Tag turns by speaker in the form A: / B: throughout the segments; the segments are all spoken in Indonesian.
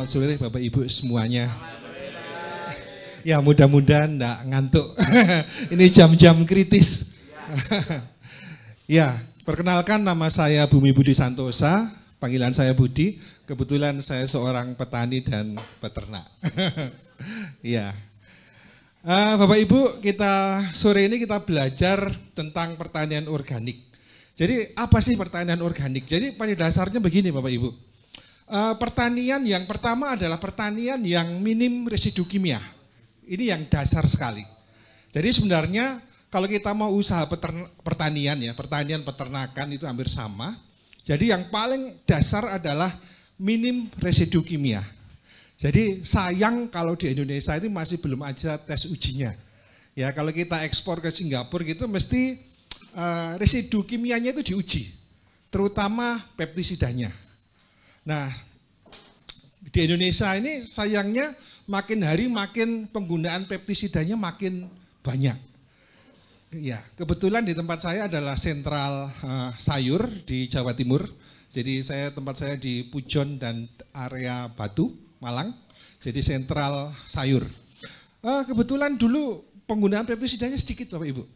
A: Selamat sore Bapak Ibu semuanya. Ya mudah-mudahan enggak ngantuk. Ini jam-jam kritis. Ya, perkenalkan nama saya Bumi Budi Santosa, panggilan saya Budi. Kebetulan saya seorang petani dan peternak. Ya. Bapak Ibu, sore ini kita belajar tentang pertanian organik. Jadi apa sih pertanian organik? Jadi pada dasarnya begini Bapak Ibu. Pertanian yang pertama adalah pertanian yang minim residu kimia. Ini yang dasar sekali. Jadi sebenarnya kalau kita mau usaha pertanian ya, pertanian peternakan itu hampir sama. Jadi yang paling dasar adalah minim residu kimia. Jadi sayang kalau di Indonesia itu masih belum ada tes ujinya. Ya kalau kita ekspor ke Singapura gitu mesti residu kimianya itu diuji, terutama peptisidanya. Nah, di Indonesia ini sayangnya makin hari makin penggunaan peptisidanya makin banyak. Ya, kebetulan di tempat saya adalah sentral sayur di Jawa Timur. Jadi tempat saya di Pujon dan area Batu, Malang. Jadi sentral sayur. Kebetulan dulu penggunaan peptisidanya sedikit Bapak Ibu.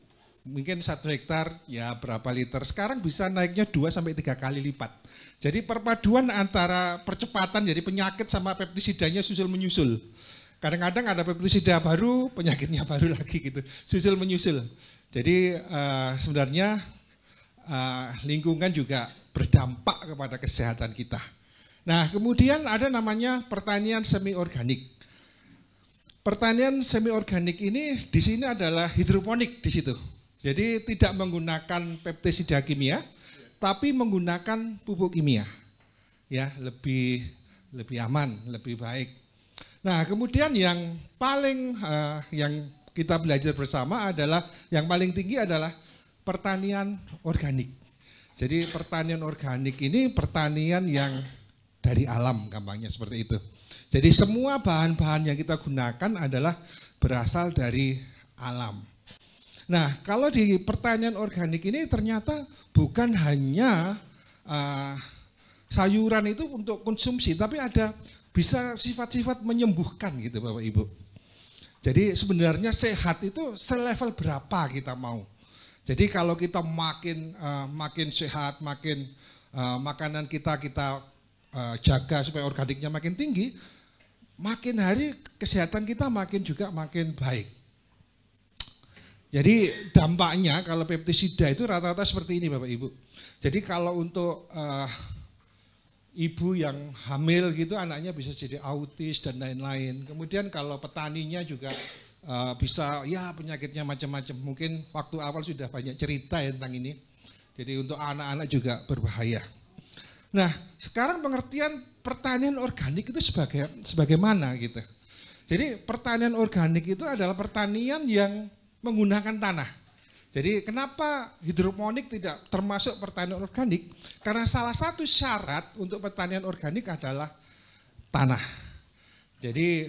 A: Mungkin 1 hektar ya berapa liter. Sekarang bisa naiknya 2-3 kali lipat. Jadi perpaduan antara percepatan jadi penyakit sama peptisidanya susul menyusul. Kadang-kadang ada peptisida baru, penyakitnya baru lagi gitu, susul menyusul. Jadi sebenarnya lingkungan juga berdampak kepada kesehatan kita. Nah kemudian ada namanya pertanian semi organik. Pertanian semi organik ini di sini adalah hidroponik di situ. Jadi tidak menggunakan peptisida kimia, tapi menggunakan pupuk kimia. Ya, lebih aman, lebih baik. Nah, kemudian yang paling yang kita belajar bersama adalah yang paling tinggi adalah pertanian organik. Jadi pertanian organik ini pertanian yang dari alam, gampangnya seperti itu. Jadi semua bahan-bahan yang kita gunakan adalah berasal dari alam. Nah, kalau di pertanian organik ini ternyata bukan hanya sayuran itu untuk konsumsi, tapi ada bisa sifat-sifat menyembuhkan gitu Bapak Ibu. Jadi sebenarnya sehat itu selevel berapa kita mau. Jadi kalau kita makin sehat, makin makanan kita jaga supaya organiknya makin tinggi, makin hari kesehatan kita makin baik. Jadi dampaknya kalau peptisida itu rata-rata seperti ini Bapak Ibu. Jadi kalau untuk ibu yang hamil gitu anaknya bisa jadi autis dan lain-lain. Kemudian kalau petaninya juga bisa ya penyakitnya macam-macam. Mungkin waktu awal sudah banyak cerita ya tentang ini. Jadi untuk anak-anak juga berbahaya. Nah sekarang pengertian pertanian organik itu sebagaimana gitu. Jadi pertanian organik itu adalah pertanian yang menggunakan tanah. Jadi kenapa hidroponik tidak termasuk pertanian organik? Karena salah satu syarat untuk pertanian organik adalah tanah. Jadi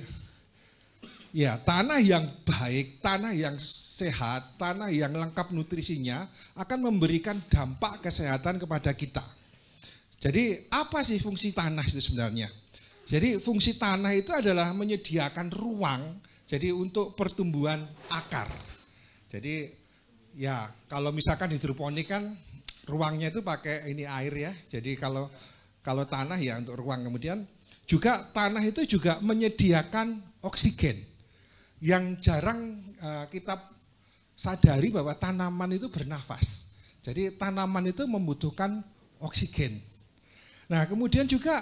A: ya tanah yang baik, tanah yang sehat, tanah yang lengkap nutrisinya akan memberikan dampak kesehatan kepada kita. Jadi apa sih fungsi tanah itu sebenarnya? Jadi fungsi tanah itu adalah menyediakan ruang jadi untuk pertumbuhan akar. Jadi ya kalau misalkan hidroponik kan ruangnya itu pakai ini air ya. Jadi kalau tanah ya untuk ruang. Kemudian juga tanah itu juga menyediakan oksigen yang jarang kita sadari bahwa tanaman itu bernafas. Jadi tanaman itu membutuhkan oksigen. Nah kemudian juga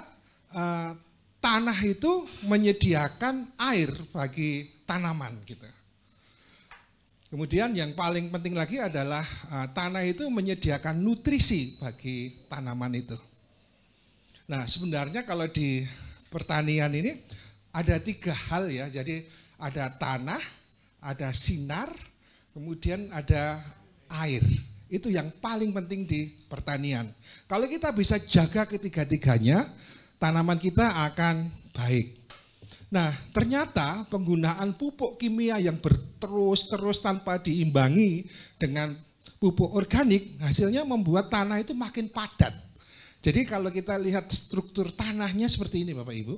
A: tanah itu menyediakan air bagi tanaman gitu. Kemudian yang paling penting lagi adalah tanah itu menyediakan nutrisi bagi tanaman itu. Nah sebenarnya kalau di pertanian ini ada 3 hal ya. Jadi ada tanah, ada sinar, kemudian ada air. Itu yang paling penting di pertanian. Kalau kita bisa jaga ketiga-tiganya, tanaman kita akan baik. Nah ternyata penggunaan pupuk kimia yang berterus-terus tanpa diimbangi dengan pupuk organik hasilnya membuat tanah itu makin padat. Jadi kalau kita lihat struktur tanahnya seperti ini Bapak Ibu.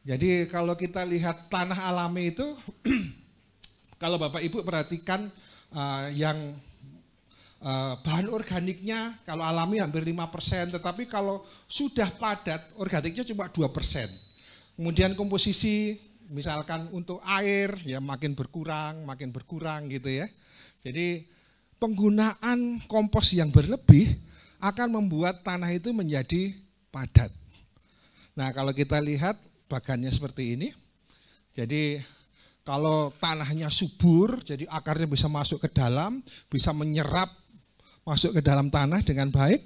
A: Jadi kalau kita lihat tanah alami itu, kalau Bapak Ibu perhatikan yang bahan organiknya kalau alami hampir 5%, tetapi kalau sudah padat organiknya cuma 2%. Kemudian komposisi misalkan untuk air ya makin berkurang gitu ya. Jadi penggunaan kompos yang berlebih akan membuat tanah itu menjadi padat. Nah, kalau kita lihat bagannya seperti ini. Jadi kalau tanahnya subur, jadi akarnya bisa masuk ke dalam, bisa menyerap masuk ke dalam tanah dengan baik.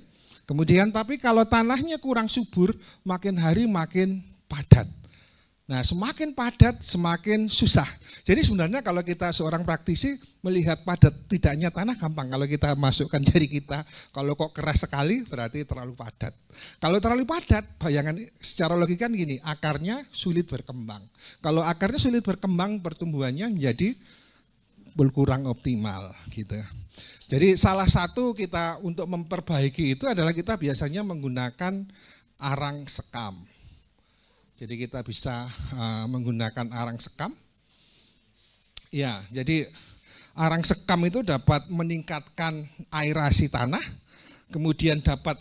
A: Kemudian tapi kalau tanahnya kurang subur, makin hari makin padat. Nah, semakin padat semakin susah. Jadi sebenarnya kalau kita seorang praktisi melihat padat tidaknya tanah gampang. Kalau kita masukkan jari kita, kalau kok keras sekali berarti terlalu padat. Kalau terlalu padat, bayangan secara logika gini, akarnya sulit berkembang. Kalau akarnya sulit berkembang, pertumbuhannya menjadi berkurang optimal gitu. Jadi salah satu kita untuk memperbaiki itu adalah kita biasanya menggunakan arang sekam. Jadi kita bisa menggunakan arang sekam. Ya, jadi arang sekam itu dapat meningkatkan aerasi tanah, kemudian dapat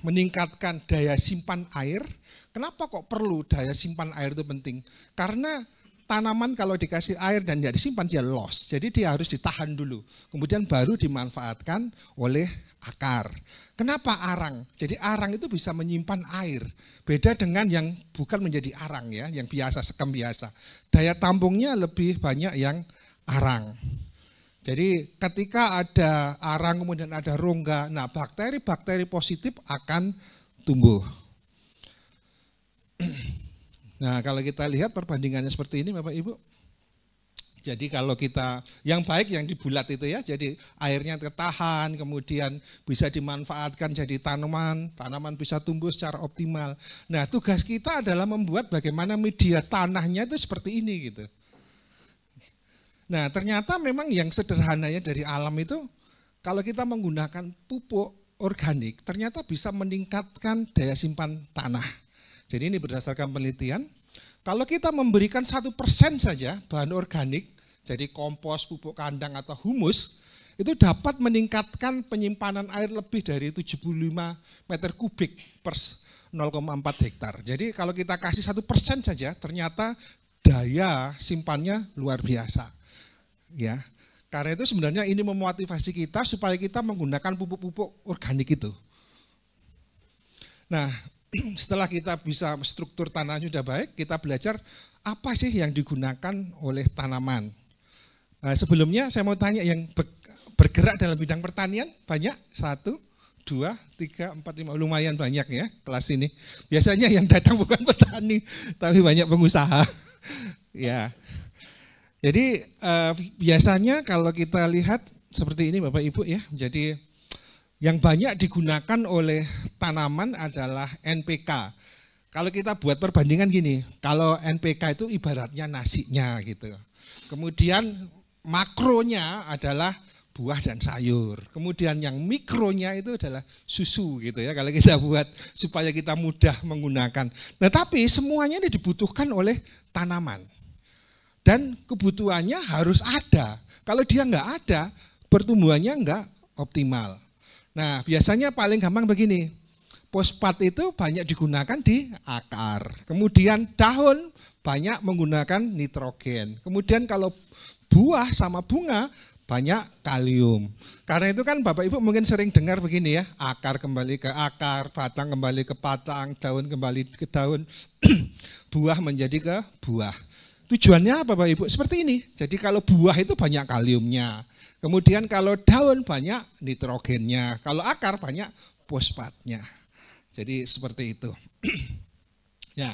A: meningkatkan daya simpan air. Kenapa kok perlu daya simpan air itu penting? Karena tanaman kalau dikasih air dan tidak disimpan dia loss, jadi dia harus ditahan dulu, kemudian baru dimanfaatkan oleh akar. Kenapa arang? Jadi arang itu bisa menyimpan air, beda dengan yang bukan menjadi arang ya, yang biasa, sekam biasa. Daya tampungnya lebih banyak yang arang. Jadi ketika ada arang kemudian ada rongga, nah bakteri-bakteri positif akan tumbuh. Nah, kalau kita lihat perbandingannya seperti ini Bapak Ibu. Jadi kalau kita, yang baik yang dibulat itu ya, jadi airnya tertahan, kemudian bisa dimanfaatkan jadi tanaman bisa tumbuh secara optimal. Nah, tugas kita adalah membuat bagaimana media tanahnya itu seperti ini gitu. Nah, ternyata memang yang sederhananya dari alam itu, kalau kita menggunakan pupuk organik, ternyata bisa meningkatkan daya simpan tanah. Jadi ini berdasarkan penelitian, kalau kita memberikan 1% saja bahan organik, jadi kompos, pupuk kandang atau humus, itu dapat meningkatkan penyimpanan air lebih dari 75 meter kubik per 0,4 hektar. Jadi kalau kita kasih 1% saja, ternyata daya simpannya luar biasa. Ya, karena itu sebenarnya ini memotivasi kita supaya kita menggunakan pupuk-pupuk organik itu. Nah, setelah kita bisa struktur tanahnya sudah baik, kita belajar apa sih yang digunakan oleh tanaman. Nah, sebelumnya saya mau tanya yang bergerak dalam bidang pertanian banyak? 1, 2, 3, 4, 5, lumayan banyak ya kelas ini. Biasanya yang datang bukan petani, tapi banyak pengusaha. Ya, jadi biasanya kalau kita lihat seperti ini Bapak Ibu ya, jadi yang banyak digunakan oleh tanaman adalah NPK. Kalau kita buat perbandingan gini, kalau NPK itu ibaratnya nasinya gitu. Kemudian makronya adalah buah dan sayur. Kemudian yang mikronya itu adalah susu gitu ya. Kalau kita buat supaya kita mudah menggunakan. Nah, tapi semuanya ini dibutuhkan oleh tanaman. Dan kebutuhannya harus ada. Kalau dia nggak ada, pertumbuhannya nggak optimal. Nah, biasanya paling gampang begini, fosfat itu banyak digunakan di akar, kemudian daun banyak menggunakan nitrogen, kemudian kalau buah sama bunga banyak kalium. Karena itu kan Bapak Ibu mungkin sering dengar begini ya, akar kembali ke akar, batang kembali ke batang, daun kembali ke daun, buah menjadi ke buah. Tujuannya apa Bapak Ibu? Seperti ini, jadi kalau buah itu banyak kaliumnya. Kemudian kalau daun banyak nitrogennya, kalau akar banyak fosfatnya. Jadi seperti itu. Ya.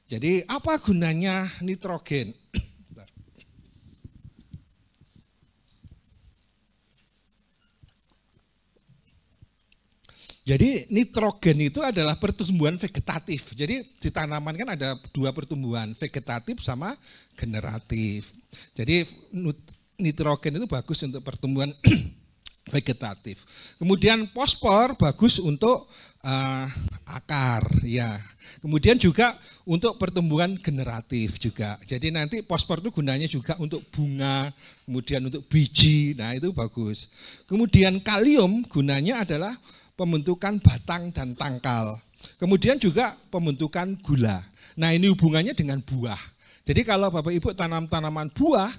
A: Jadi apa gunanya nitrogen? Jadi nitrogen itu adalah pertumbuhan vegetatif. Jadi di tanaman kan ada 2 pertumbuhan, vegetatif sama generatif. Jadi nitrogen itu bagus untuk pertumbuhan vegetatif. Kemudian fosfor bagus untuk akar, ya. Kemudian juga untuk pertumbuhan generatif juga. Jadi nanti fosfor itu gunanya juga untuk bunga, kemudian untuk biji, nah itu bagus. Kemudian kalium gunanya adalah pembentukan batang dan tangkal. Kemudian juga pembentukan gula. Nah ini hubungannya dengan buah. Jadi kalau Bapak Ibu tanam tanaman buah,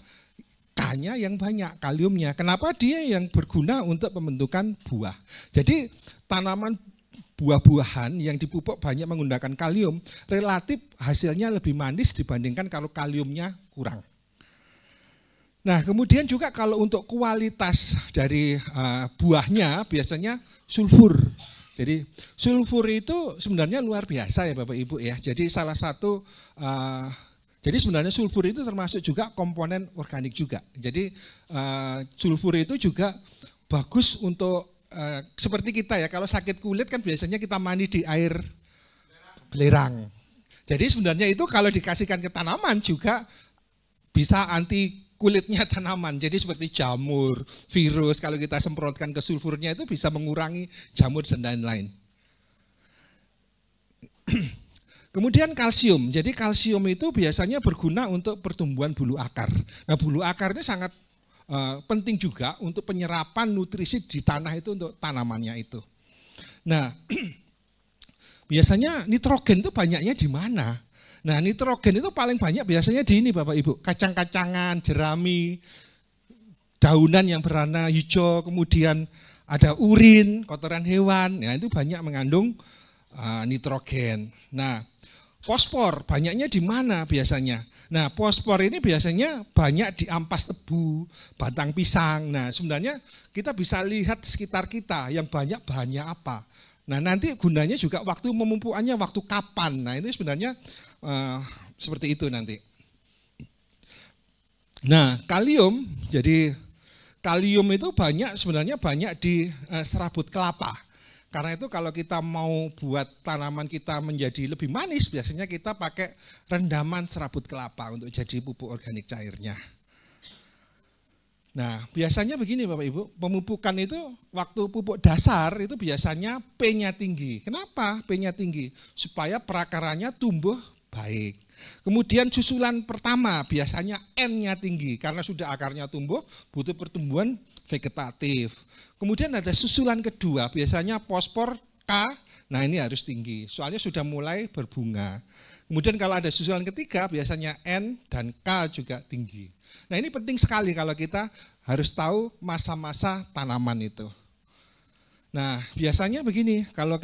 A: K-nya yang banyak, kaliumnya. Kenapa dia yang berguna untuk pembentukan buah? Jadi tanaman buah-buahan yang dipupuk banyak menggunakan kalium, relatif hasilnya lebih manis dibandingkan kalau kaliumnya kurang. Nah kemudian juga kalau untuk kualitas dari buahnya biasanya sulfur. Jadi sulfur itu sebenarnya luar biasa ya Bapak Ibu ya. Jadi salah satu, jadi sebenarnya sulfur itu termasuk juga komponen organik juga. Jadi sulfur itu juga bagus untuk seperti kita ya, kalau sakit kulit kan biasanya kita mandi di air belerang. Jadi sebenarnya itu kalau dikasihkan ke tanaman juga bisa anti kulitnya tanaman. Jadi seperti jamur, virus, kalau kita semprotkan ke sulfurnya itu bisa mengurangi jamur dan lain-lain. Kemudian kalsium. Jadi kalsium itu biasanya berguna untuk pertumbuhan bulu akar. Nah bulu akar ini sangat penting juga untuk penyerapan nutrisi di tanah itu untuk tanamannya itu. Nah, biasanya nitrogen itu banyaknya di mana? Nah, nitrogen itu paling banyak biasanya di ini Bapak Ibu, kacang-kacangan, jerami, daunan yang berwarna hijau, kemudian ada urin, kotoran hewan, ya itu banyak mengandung nitrogen. Nah, fosfor banyaknya di mana biasanya? Nah, fosfor ini biasanya banyak di ampas tebu, batang pisang. Nah, sebenarnya kita bisa lihat sekitar kita yang banyak bahannya apa. Nah, nanti gunanya juga waktu memupukannya, waktu kapan. Nah, ini sebenarnya seperti itu nanti. Nah, kalium, jadi kalium itu sebenarnya banyak di serabut kelapa. Karena itu kalau kita mau buat tanaman kita menjadi lebih manis, biasanya kita pakai rendaman serabut kelapa untuk jadi pupuk organik cairnya. Nah, biasanya begini Bapak Ibu, pemupukan itu waktu pupuk dasar itu biasanya P-nya tinggi. Kenapa P-nya tinggi? Supaya perakarannya tumbuh baik. Kemudian susulan pertama biasanya N-nya tinggi karena sudah akarnya tumbuh, butuh pertumbuhan vegetatif. Kemudian ada susulan kedua, biasanya fosfor K, nah ini harus tinggi, soalnya sudah mulai berbunga. Kemudian kalau ada susulan ketiga, biasanya N dan K juga tinggi. Nah ini penting sekali kalau kita harus tahu masa-masa tanaman itu. Nah biasanya begini, kalau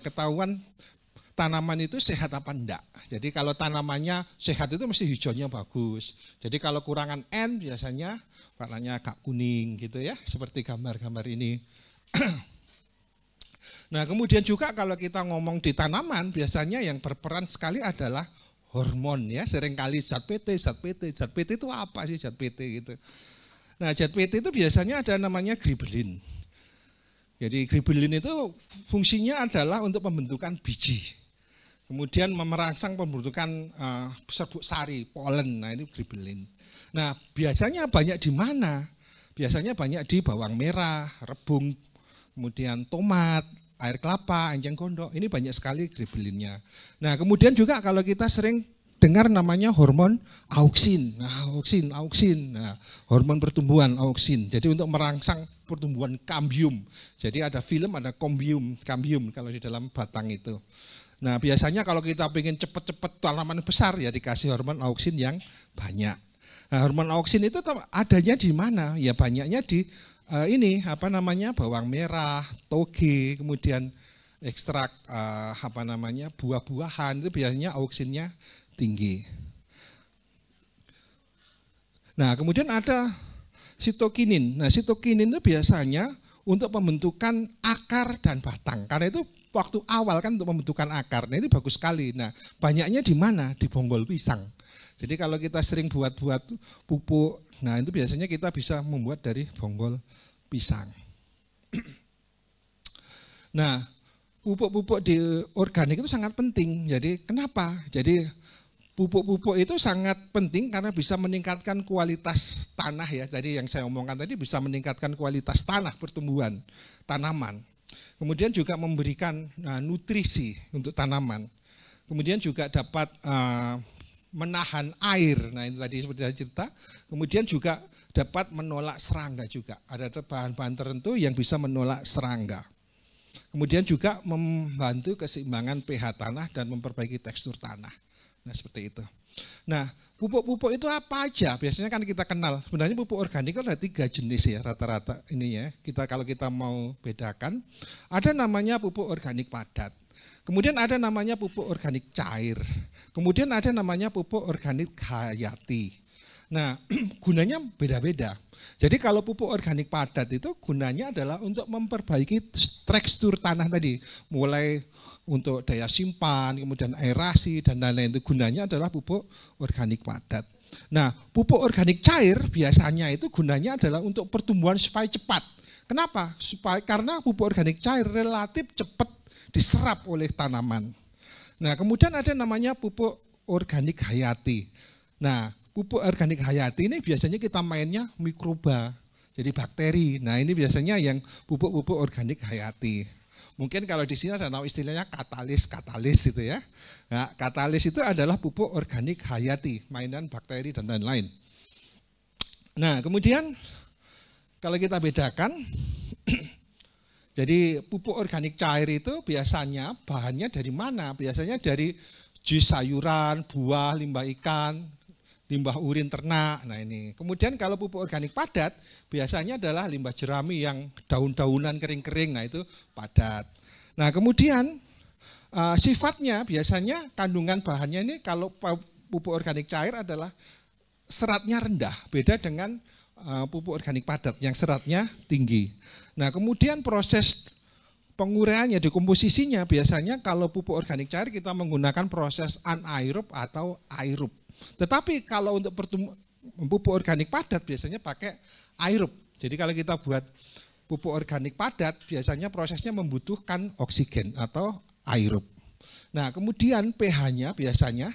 A: ketahuan tanaman itu sehat apa enggak. Jadi kalau tanamannya sehat itu mesti hijaunya bagus. Jadi kalau kurangan N biasanya warnanya agak kuning gitu ya, seperti gambar-gambar ini. Nah kemudian juga kalau kita ngomong di tanaman biasanya yang berperan sekali adalah hormon ya. Seringkali zat PT itu apa sih zat PT gitu. Nah zat PT itu biasanya ada namanya gibberellin. Jadi gibberellin itu fungsinya adalah untuk pembentukan biji. Kemudian merangsang pembentukan serbuk sari, polen, nah ini gibberellin. Nah biasanya banyak di mana? Biasanya banyak di bawang merah, rebung, kemudian tomat, air kelapa, enceng gondok, ini banyak sekali gibberellinnya. Nah kemudian juga kalau kita sering dengar namanya hormon auksin, nah hormon pertumbuhan auksin. Jadi untuk merangsang pertumbuhan kambium. Jadi ada film, ada kambium kalau di dalam batang itu. Nah biasanya kalau kita ingin cepat-cepat tanaman besar ya dikasih hormon auksin yang banyak. Nah, hormon auksin itu adanya di mana? Ya banyaknya di bawang merah, toge, kemudian ekstrak buah-buahan itu biasanya auksinnya tinggi. Nah kemudian ada sitokinin. Nah sitokinin itu biasanya untuk pembentukan akar dan batang. Karena itu waktu awal kan untuk pembentukan akar. Nah ini bagus sekali. Nah banyaknya di mana? Di bonggol pisang. Jadi kalau kita sering buat pupuk, nah itu biasanya kita bisa membuat dari bonggol pisang. Nah pupuk-pupuk di organik itu sangat penting. Jadi kenapa? Jadi pupuk-pupuk itu sangat penting karena bisa meningkatkan kualitas tanah ya. Tadi yang saya omongkan tadi bisa meningkatkan kualitas tanah pertumbuhan tanaman. Kemudian juga memberikan nutrisi untuk tanaman. kemudian juga dapat menahan air. Nah ini tadi seperti saya cerita. Kemudian juga dapat menolak serangga juga. Ada bahan-bahan tertentu yang bisa menolak serangga. Kemudian juga membantu keseimbangan pH tanah dan memperbaiki tekstur tanah. Nah seperti itu. Nah pupuk-pupuk itu apa aja? Biasanya kan kita kenal. Sebenarnya pupuk organik kan ada 3 jenis ya rata-rata ini ya. Kalau kita mau bedakan, ada namanya pupuk organik padat. Kemudian ada namanya pupuk organik cair. Kemudian ada namanya pupuk organik hayati. Nah, gunanya beda-beda. Jadi kalau pupuk organik padat itu gunanya adalah untuk memperbaiki tekstur tanah tadi. Mulai untuk daya simpan, kemudian aerasi, dan lain-lain. Itu gunanya adalah pupuk organik padat. Nah, pupuk organik cair biasanya itu gunanya adalah untuk pertumbuhan supaya cepat. Kenapa? Karena pupuk organik cair relatif cepat diserap oleh tanaman. Nah, kemudian ada namanya pupuk organik hayati. Nah, pupuk organik hayati ini biasanya kita mainnya mikroba, jadi bakteri. Nah, ini biasanya yang pupuk-pupuk organik hayati. Mungkin kalau di sini ada nama istilahnya katalis itu ya. Nah, katalis itu adalah pupuk organik hayati, mainan bakteri dan lain-lain. Nah, kemudian kalau kita bedakan, jadi pupuk organik cair itu biasanya bahannya dari mana? Biasanya dari jus sayuran, buah, limbah ikan, limbah urin ternak. Nah ini. Kemudian kalau pupuk organik padat biasanya adalah limbah jerami yang daun-daunan kering-kering. Nah itu padat. Nah kemudian sifatnya biasanya kandungan bahannya ini kalau pupuk organik cair adalah seratnya rendah. Beda dengan pupuk organik padat yang seratnya tinggi. Nah kemudian proses penguraiannya, dekomposisinya biasanya kalau pupuk organik cair kita menggunakan proses anaerob atau aerob. Tetapi kalau untuk pupuk organik padat biasanya pakai aerob. Jadi kalau kita buat pupuk organik padat biasanya prosesnya membutuhkan oksigen atau aerob. Nah kemudian pH-nya biasanya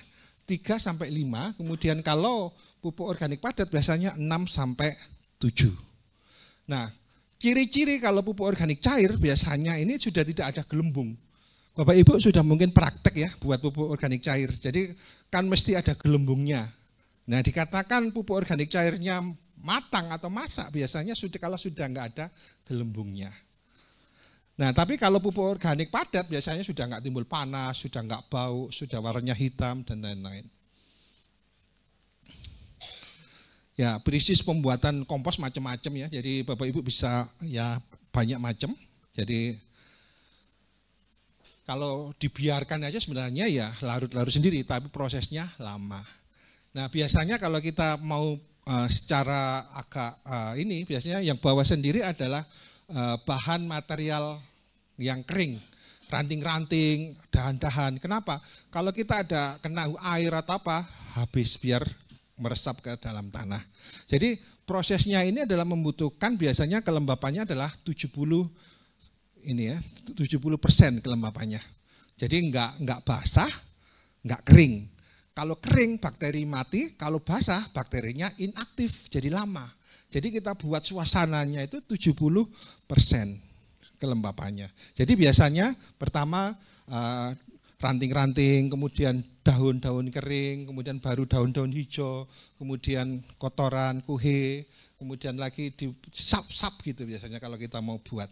A: 3 sampai 5, kemudian kalau pupuk organik padat biasanya 6 sampai 7. Nah, ciri-ciri kalau pupuk organik cair biasanya ini sudah tidak ada gelembung. Bapak Ibu sudah mungkin praktek ya buat pupuk organik cair. Jadi kan mesti ada gelembungnya. Nah, dikatakan pupuk organik cairnya matang atau masak biasanya kalau sudah nggak ada gelembungnya. Nah, tapi kalau pupuk organik padat biasanya sudah nggak timbul panas, sudah nggak bau, sudah warnanya hitam dan lain-lain. Ya, prinsip pembuatan kompos macam-macam ya. Jadi Bapak Ibu bisa ya banyak macam. Jadi kalau dibiarkan aja sebenarnya ya larut-larut sendiri, tapi prosesnya lama. Nah, biasanya kalau kita mau secara agak ini biasanya yang bawa sendiri adalah bahan material yang kering, ranting-ranting, dahan-dahan. Kenapa? Kalau kita ada kena air atau apa, habis biar meresap ke dalam tanah. Jadi prosesnya ini adalah membutuhkan biasanya kelembapannya adalah 70% kelembapannya. Jadi enggak basah, enggak kering. Kalau kering bakteri mati, kalau basah bakterinya inaktif, jadi lama. Jadi kita buat suasananya itu 70% kelembapannya. Jadi biasanya pertama ranting-ranting, kemudian daun-daun kering, kemudian baru daun-daun hijau, kemudian kotoran, kuhe, kemudian lagi disap-sap gitu biasanya kalau kita mau buat.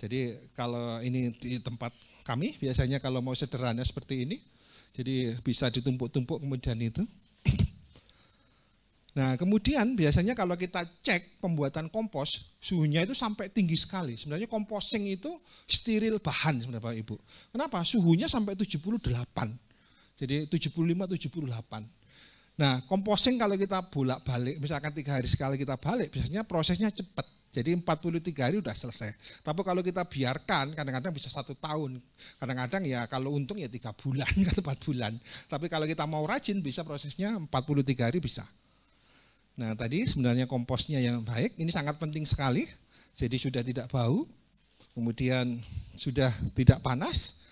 A: Jadi kalau ini di tempat kami biasanya kalau mau sederhana seperti ini, jadi bisa ditumpuk-tumpuk kemudian itu. Nah kemudian biasanya kalau kita cek pembuatan kompos, suhunya itu sampai tinggi sekali. Sebenarnya composting itu steril bahan sebenarnya Bapak Ibu. Kenapa? Suhunya sampai 78. Jadi 75-78. Nah composting kalau kita bolak-balik, misalkan 3 hari sekali kita balik, biasanya prosesnya cepat. Jadi 43 hari udah selesai. Tapi kalau kita biarkan, kadang-kadang bisa 1 tahun. Kadang-kadang ya kalau untung ya 3 bulan, 4 bulan. Tapi kalau kita mau rajin bisa prosesnya 43 hari bisa. Nah tadi sebenarnya komposnya yang baik, ini sangat penting sekali. Jadi sudah tidak bau, kemudian sudah tidak panas,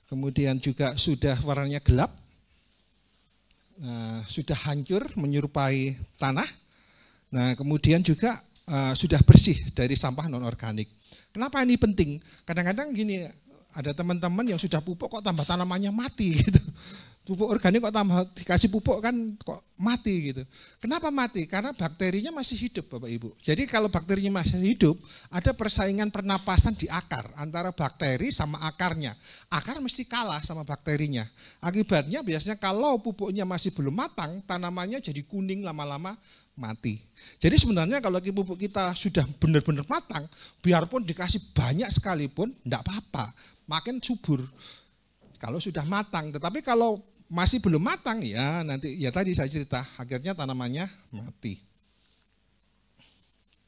A: kemudian juga sudah warnanya gelap, sudah hancur menyerupai tanah. Nah kemudian juga sudah bersih dari sampah non-organik. Kenapa ini penting? Kadang-kadang gini, ada teman-teman yang sudah pupuk kok tambah tanamannya mati gitu. pupuk organik kok tambah dikasih pupuk kan kok mati gitu. Kenapa mati? Karena bakterinya masih hidup Bapak Ibu. Jadi kalau bakterinya masih hidup, ada persaingan pernapasan di akar antara bakteri sama akarnya. Akar mesti kalah sama bakterinya. Akibatnya biasanya kalau pupuknya masih belum matang, tanamannya jadi kuning lama-lama mati. Jadi sebenarnya kalau pupuk kita sudah benar-benar matang, biarpun dikasih banyak sekalipun, enggak apa-apa, makin subur. Kalau sudah matang, tetapi kalau masih belum matang ya nanti ya tadi saya cerita akhirnya tanamannya mati.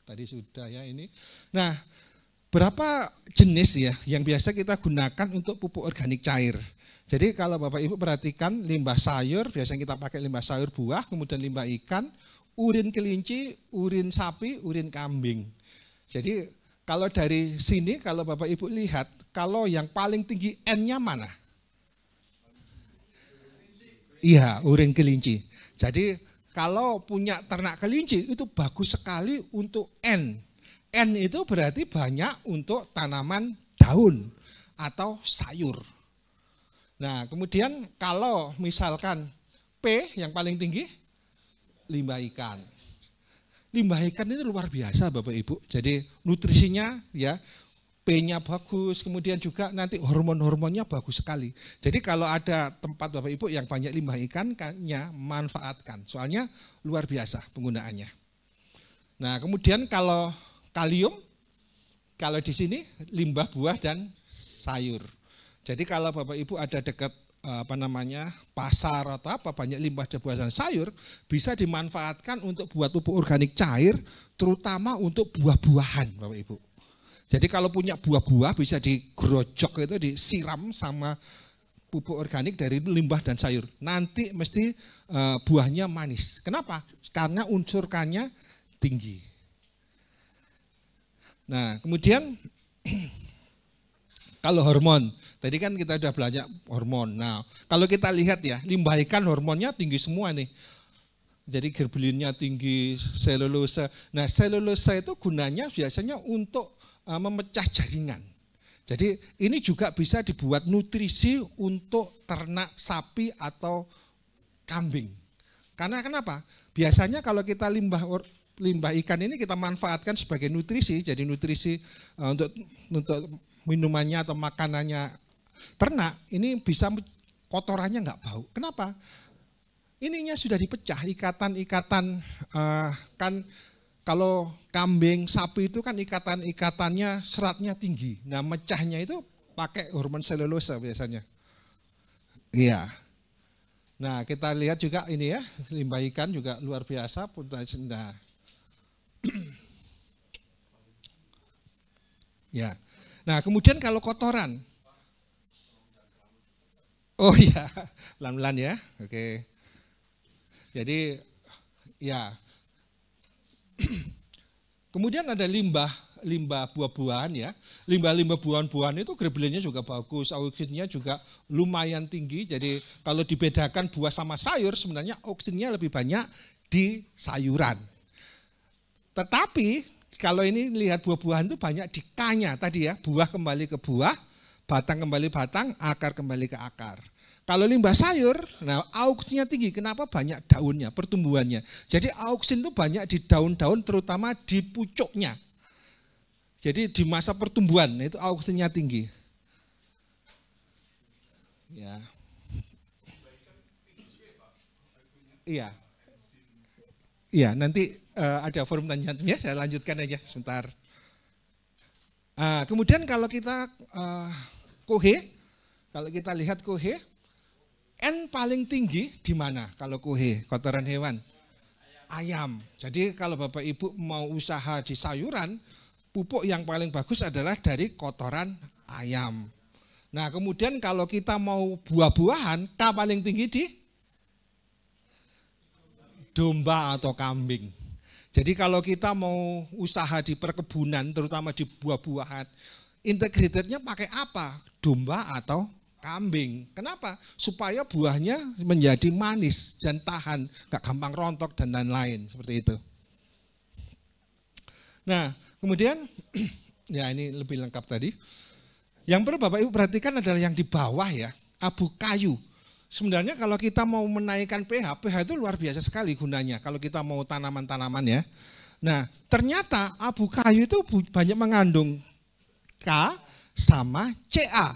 A: Tadi sudah ya ini. Nah, berapa jenis ya yang biasa kita gunakan untuk pupuk organik cair? Jadi kalau Bapak Ibu perhatikan limbah sayur, biasanya kita pakai limbah sayur buah, kemudian limbah ikan, urin kelinci, urin sapi, urin kambing. Jadi kalau dari sini kalau Bapak Ibu lihat, kalau yang paling tinggi N-nya mana? Iya, urin kelinci. Jadi kalau punya ternak kelinci itu bagus sekali untuk N. N itu berarti banyak untuk tanaman daun atau sayur. Nah, kemudian kalau misalkan P yang paling tinggi, limbah ikan. Limbah ikan itu luar biasa Bapak Ibu. Jadi nutrisinya ya P-nya bagus, kemudian juga nanti hormon-hormonnya bagus sekali. Jadi kalau ada tempat Bapak Ibu yang banyak limbah ikannya, manfaatkan. Soalnya luar biasa penggunaannya. Nah, kemudian kalau kalium, kalau di sini limbah buah dan sayur. Jadi kalau Bapak Ibu ada dekat pasar atau apa banyak limbah buah dan sayur, bisa dimanfaatkan untuk buat pupuk organik cair, terutama untuk buah-buahan Bapak Ibu. Jadi kalau punya buah-buah bisa digerojok itu disiram sama pupuk organik dari limbah dan sayur. Nanti mesti buahnya manis. Kenapa? Karena unsur K-nya tinggi. Nah, kemudian kalau hormon, tadi kan kita sudah belajar hormon. Nah, kalau kita lihat ya, limbah ikan hormonnya tinggi semua nih. Jadi gerbelinnya tinggi, selulosa. Nah, selulosa itu gunanya biasanya untuk memecah jaringan. Jadi ini juga bisa dibuat nutrisi untuk ternak sapi atau kambing. Karena kenapa? Biasanya kalau kita limbah ikan ini kita manfaatkan sebagai nutrisi, jadi nutrisi untuk minumannya atau makanannya ternak, ini bisa kotorannya nggak bau. Kenapa? Ininya sudah dipecah, ikatan-ikatan kan. Kalau kambing, sapi itu kan ikatan-ikatannya seratnya tinggi. Nah, mecahnya itu pakai hormon selulosa biasanya. Iya. Nah, kita lihat juga ini ya, limbah ikan juga luar biasa. Nah. Ya. Nah, kemudian kalau kotoran. Oh iya, pelan-pelan ya. Oke. Jadi ya. Kemudian ada limbah buah-buahan ya. Limbah buah-buahan itu gerbelinnya juga bagus, oksinnya juga lumayan tinggi. Jadi kalau dibedakan buah sama sayur sebenarnya oksinnya lebih banyak di sayuran. Tetapi kalau ini lihat buah-buahan itu banyak di K-nya tadi ya, buah kembali ke buah, batang kembali batang, akar kembali ke akar. Kalau limbah sayur, nah auksinnya tinggi. Kenapa? Banyak daunnya, pertumbuhannya. Jadi auksin itu banyak di daun-daun, terutama di pucuknya. Jadi di masa pertumbuhan itu auksinnya tinggi. Ya. Iya. Iya, nanti ada forum tanya ya. Saya lanjutkan aja sebentar. Kemudian kalau kita kohe, kalau kita lihat kohe, N paling tinggi di mana kalau kohe, kotoran hewan? Ayam. Jadi kalau Bapak Ibu mau usaha di sayuran, pupuk yang paling bagus adalah dari kotoran ayam. Nah, kemudian kalau kita mau buah-buahan, K paling tinggi di domba atau kambing. Jadi kalau kita mau usaha di perkebunan, terutama di buah-buahan, integratednya pakai apa? Domba atau kambing. Kenapa? Supaya buahnya menjadi manis dan tahan, gak gampang rontok dan lain-lain seperti itu. Nah, kemudian ya ini lebih lengkap tadi. Yang perlu Bapak Ibu perhatikan adalah yang di bawah ya, abu kayu. sebenarnya kalau kita mau menaikkan pH, pH itu luar biasa sekali gunanya kalau kita mau tanaman-tanaman ya. Nah, ternyata abu kayu itu banyak mengandung K sama Ca.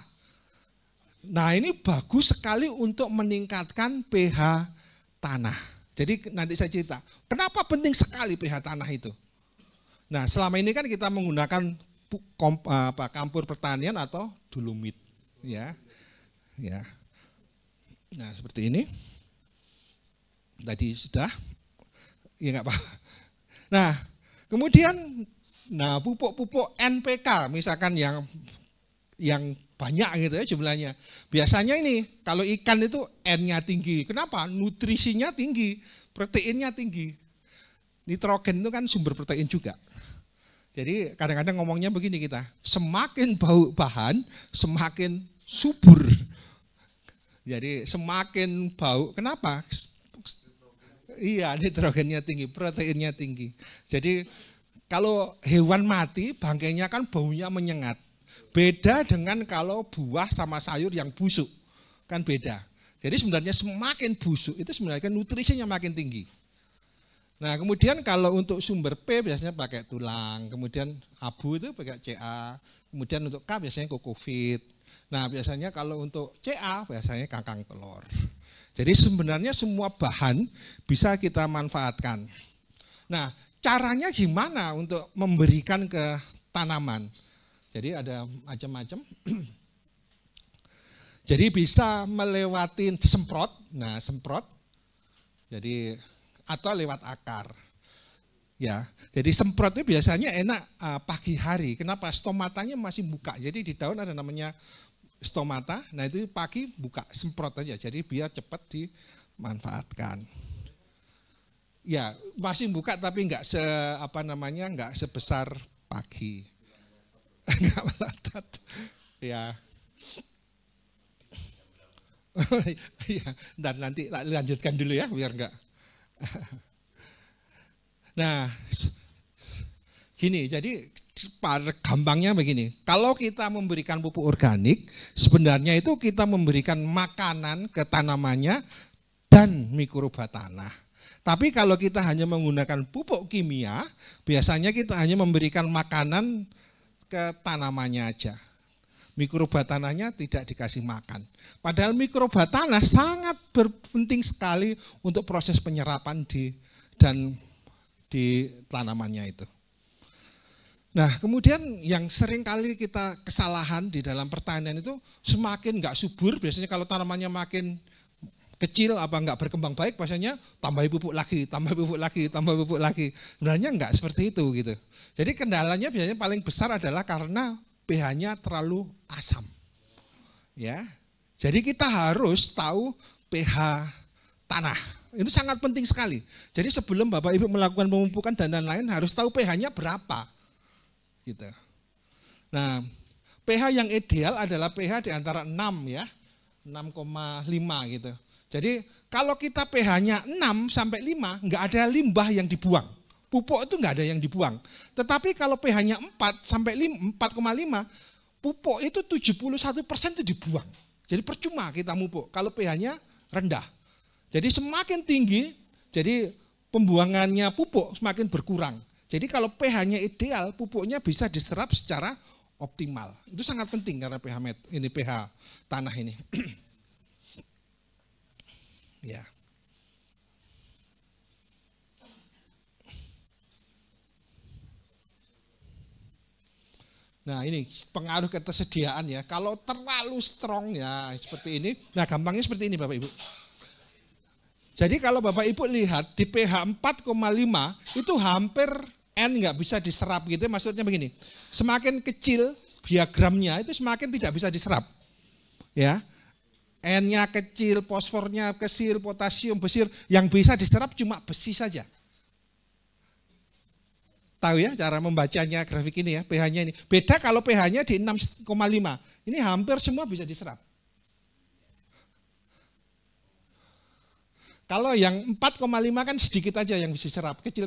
A: Nah, ini bagus sekali untuk meningkatkan pH tanah. Jadi nanti saya cerita, kenapa penting sekali pH tanah itu. Nah, selama ini kan kita menggunakan kampur pertanian atau dolomit, ya. Ya. Nah, seperti ini. Tadi sudah. Ya enggak apa. Nah, kemudian pupuk-pupuk NPK misalkan yang banyak gitu ya jumlahnya. Biasanya ini kalau ikan itu N-nya tinggi. Kenapa? Nutrisinya tinggi, proteinnya tinggi. Nitrogen itu kan sumber protein juga. Jadi kadang-kadang ngomongnya begini kita, semakin bau bahan, semakin subur. Jadi semakin bau, kenapa? Iya, nitrogennya tinggi, proteinnya tinggi. Jadi kalau hewan mati, bangkainya kan baunya menyengat. Beda dengan kalau buah sama sayur yang busuk, kan beda. Jadi sebenarnya semakin busuk itu sebenarnya nutrisinya makin tinggi. Nah, kemudian kalau untuk sumber P biasanya pakai tulang, kemudian abu itu pakai Ca, kemudian untuk K biasanya kokofit. Nah, biasanya kalau untuk Ca biasanya kangkang telur. Jadi sebenarnya semua bahan bisa kita manfaatkan. Nah, caranya gimana untuk memberikan ke tanaman? Jadi ada macam-macam. Jadi bisa melewati semprot. Nah, semprot. Jadi atau lewat akar. Ya, jadi semprot itu biasanya enak pagi hari. Kenapa? Stomatanya masih buka. Jadi di daun ada namanya stomata. Nah, itu pagi buka, semprot aja. Jadi biar cepat dimanfaatkan. Ya, masih buka tapi enggak enggak sebesar pagi. Enggak melatat. Ya. Ya, dan nanti lanjutkan dulu ya biar enggak. Nah, gini, jadi gampangnya begini. Kalau kita memberikan pupuk organik, sebenarnya itu kita memberikan makanan ke tanamannya dan mikroba tanah. Tapi kalau kita hanya menggunakan pupuk kimia, biasanya kita hanya memberikan makanan ke tanamannya aja. Mikroba tanahnya tidak dikasih makan. Padahal mikroba tanah sangat penting sekali untuk proses penyerapan di tanamannya itu. Nah, kemudian yang sering kali kita kesalahan di dalam pertanian itu semakin nggak subur, biasanya kalau tanamannya makin kecil nggak berkembang baik, biasanya tambah pupuk lagi, tambah pupuk lagi, tambah pupuk lagi. Sebenarnya nggak seperti itu gitu. Jadi kendalanya biasanya paling besar adalah karena pH-nya terlalu asam. Ya. Jadi kita harus tahu pH tanah. Itu sangat penting sekali. Jadi sebelum Bapak Ibu melakukan pemupukan dan lain-lain harus tahu pH-nya berapa. Gitu. Nah, pH yang ideal adalah pH di antara 6 ya. 6,5 gitu. Jadi kalau kita pH-nya 6 sampai 5, enggak ada limbah yang dibuang. Pupuk itu enggak ada yang dibuang. Tetapi kalau pH-nya 4 sampai 4,5, pupuk itu 71% itu dibuang. Jadi percuma kita mupuk kalau pH-nya rendah. Jadi semakin tinggi, jadi pembuangannya pupuk semakin berkurang. Jadi kalau pH-nya ideal, pupuknya bisa diserap secara optimal. Itu sangat penting karena pH tanah ini. Ya. Nah, ini pengaruh ketersediaan ya. Kalau terlalu strong ya seperti ini. Nah, gampangnya seperti ini Bapak Ibu. Jadi kalau Bapak Ibu lihat di pH 4,5 itu hampir N nggak bisa diserap gitu. Maksudnya begini. Semakin kecil diagramnya itu semakin tidak bisa diserap. Ya. N-nya kecil, fosfornya kecil, potasium besar, yang bisa diserap cuma besi saja. Tahu ya cara membacanya grafik ini ya, pH-nya ini. Beda kalau pH-nya di 6,5. Ini hampir semua bisa diserap. Kalau yang 4,5 kan sedikit aja yang bisa diserap, kecil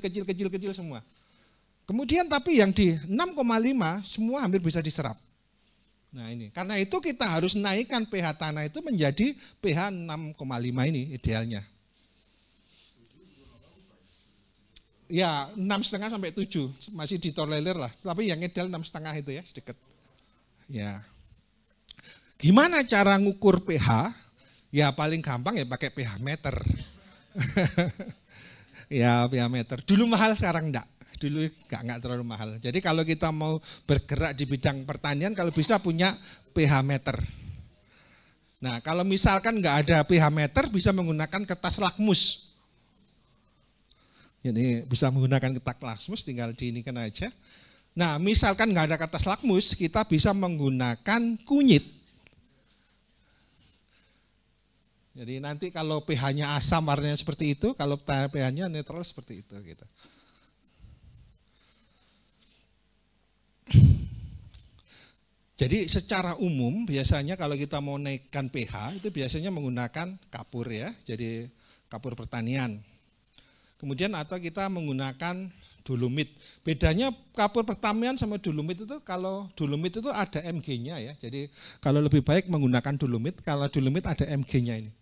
A: semua. Kemudian tapi yang di 6,5 semua hampir bisa diserap. Nah ini, karena itu kita harus naikkan pH tanah itu menjadi pH 6,5 ini idealnya. Ya 6,5 sampai 7 masih ditolerir lah, tapi yang ideal 6,5 itu ya sedikit. Ya, gimana cara ngukur pH? Ya paling gampang ya pakai pH meter. Ya pH meter. Dulu mahal, sekarang enggak. Dulu enggak terlalu mahal. Jadi kalau kita mau bergerak di bidang pertanian, kalau bisa punya pH meter. Nah kalau misalkan enggak ada pH meter, bisa menggunakan kertas lakmus. Jadi bisa menggunakan kertas lakmus, tinggal diinikan aja. Nah misalkan enggak ada kertas lakmus, kita bisa menggunakan kunyit. Jadi nanti kalau pH-nya asam warnanya seperti itu, kalau pH-nya netral seperti itu gitu. Jadi secara umum biasanya kalau kita mau naikkan pH itu biasanya menggunakan kapur ya, jadi kapur pertanian. Kemudian atau kita menggunakan dolomit. Bedanya kapur pertanian sama dolomit itu, kalau dolomit itu ada Mg-nya ya. Jadi kalau lebih baik menggunakan dolomit, kalau dolomit ada Mg-nya ini.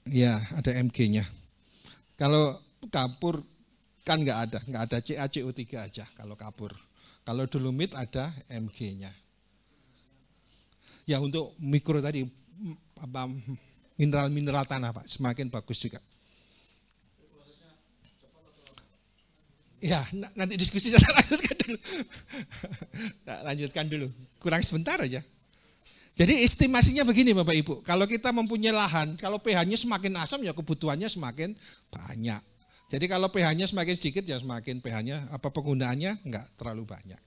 A: Ya, ada Mg-nya. Kalau kapur kan nggak ada CaCO3 aja kalau kapur. Kalau dolomit ada Mg-nya. Ya untuk mikro tadi apa mineral-mineral tanah Pak, semakin bagus juga. Ya, nanti diskusi saya lanjutkan dulu. Lanjutkan dulu. Kurang sebentar aja. Jadi estimasinya begini Bapak Ibu, kalau kita mempunyai lahan, kalau pH-nya semakin asam ya kebutuhannya semakin banyak. Jadi kalau pH-nya semakin sedikit ya semakin pH-nya penggunaannya enggak terlalu banyak.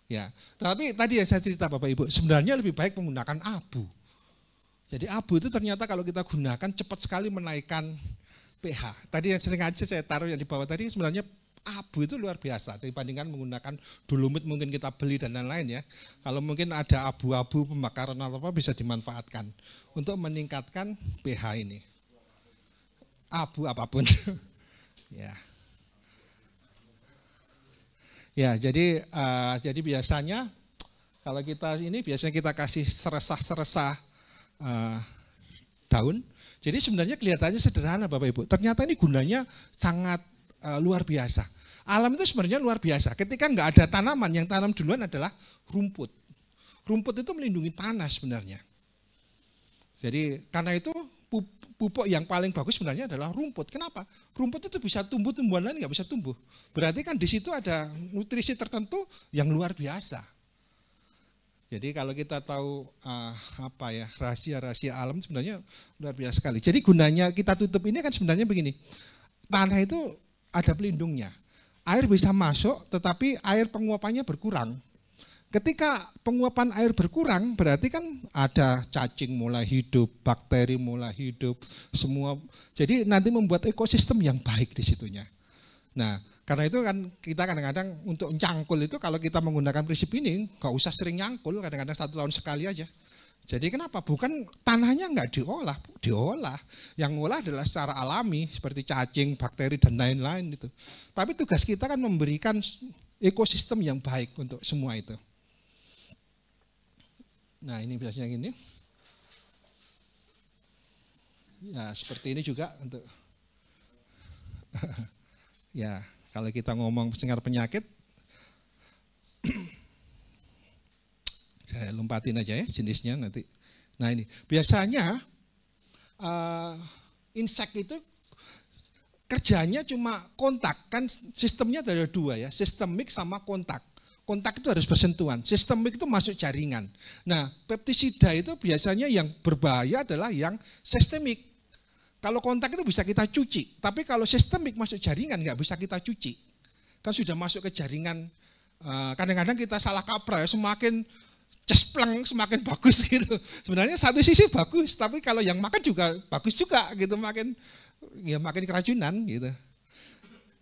A: Ya, tapi tadi yang saya cerita Bapak Ibu, sebenarnya lebih baik menggunakan abu. Jadi abu itu ternyata kalau kita gunakan cepat sekali menaikkan pH. Tadi yang sering aja saya taruh yang di bawah tadi, sebenarnya abu itu luar biasa dibandingkan menggunakan dolomit mungkin kita beli dan lain-lain ya. Kalau mungkin ada abu-abu pembakaran atau apa bisa dimanfaatkan untuk meningkatkan pH ini. Abu apapun. Ya. Ya, jadi biasanya kalau kita ini biasanya kita kasih seresah-seresah daun. Jadi sebenarnya kelihatannya sederhana Bapak Ibu. Ternyata ini gunanya sangat luar biasa. Alam itu sebenarnya luar biasa. Ketika nggak ada tanaman, yang tanam duluan adalah rumput. Rumput itu melindungi tanah sebenarnya. Jadi karena itu pupuk yang paling bagus sebenarnya adalah rumput. Kenapa? Rumput itu bisa tumbuh, tumbuhan lain nggak bisa tumbuh. Berarti kan di situ ada nutrisi tertentu yang luar biasa. Jadi kalau kita tahu rahasia-rahasia alam sebenarnya luar biasa sekali. Jadi gunanya kita tutup ini kan sebenarnya begini. Tanah itu ada pelindungnya. Air bisa masuk tetapi air penguapannya berkurang. Ketika penguapan air berkurang berarti kan ada cacing mulai hidup, bakteri mulai hidup, semua. Jadi nanti membuat ekosistem yang baik di situnya. Nah, karena itu kan kita kadang-kadang untuk nyangkul itu kalau kita menggunakan prinsip ini nggak usah sering nyangkul, kadang-kadang 1 tahun sekali aja. Jadi kenapa? Bukan tanahnya nggak diolah. Yang ngolah adalah secara alami seperti cacing, bakteri dan lain-lain itu. Tapi tugas kita kan memberikan ekosistem yang baik untuk semua itu. Nah ini biasanya gini. Ya seperti ini juga untuk ya kalau kita ngomong pencengar penyakit. Saya lompatin aja ya jenisnya nanti. Nah ini biasanya insek itu kerjanya cuma kontak, kan sistemnya ada 2 ya, sistemik sama kontak. Kontak itu harus bersentuhan, sistemik itu masuk jaringan. Nah pestisida itu biasanya yang berbahaya adalah yang sistemik. Kalau kontak itu bisa kita cuci, tapi kalau sistemik masuk jaringan nggak bisa kita cuci. Kan sudah masuk ke jaringan, kadang-kadang kita salah kaprah ya, semakin cespleng semakin bagus gitu. Sebenarnya satu sisi bagus, tapi kalau yang makan juga bagus juga gitu, makin keracunan gitu.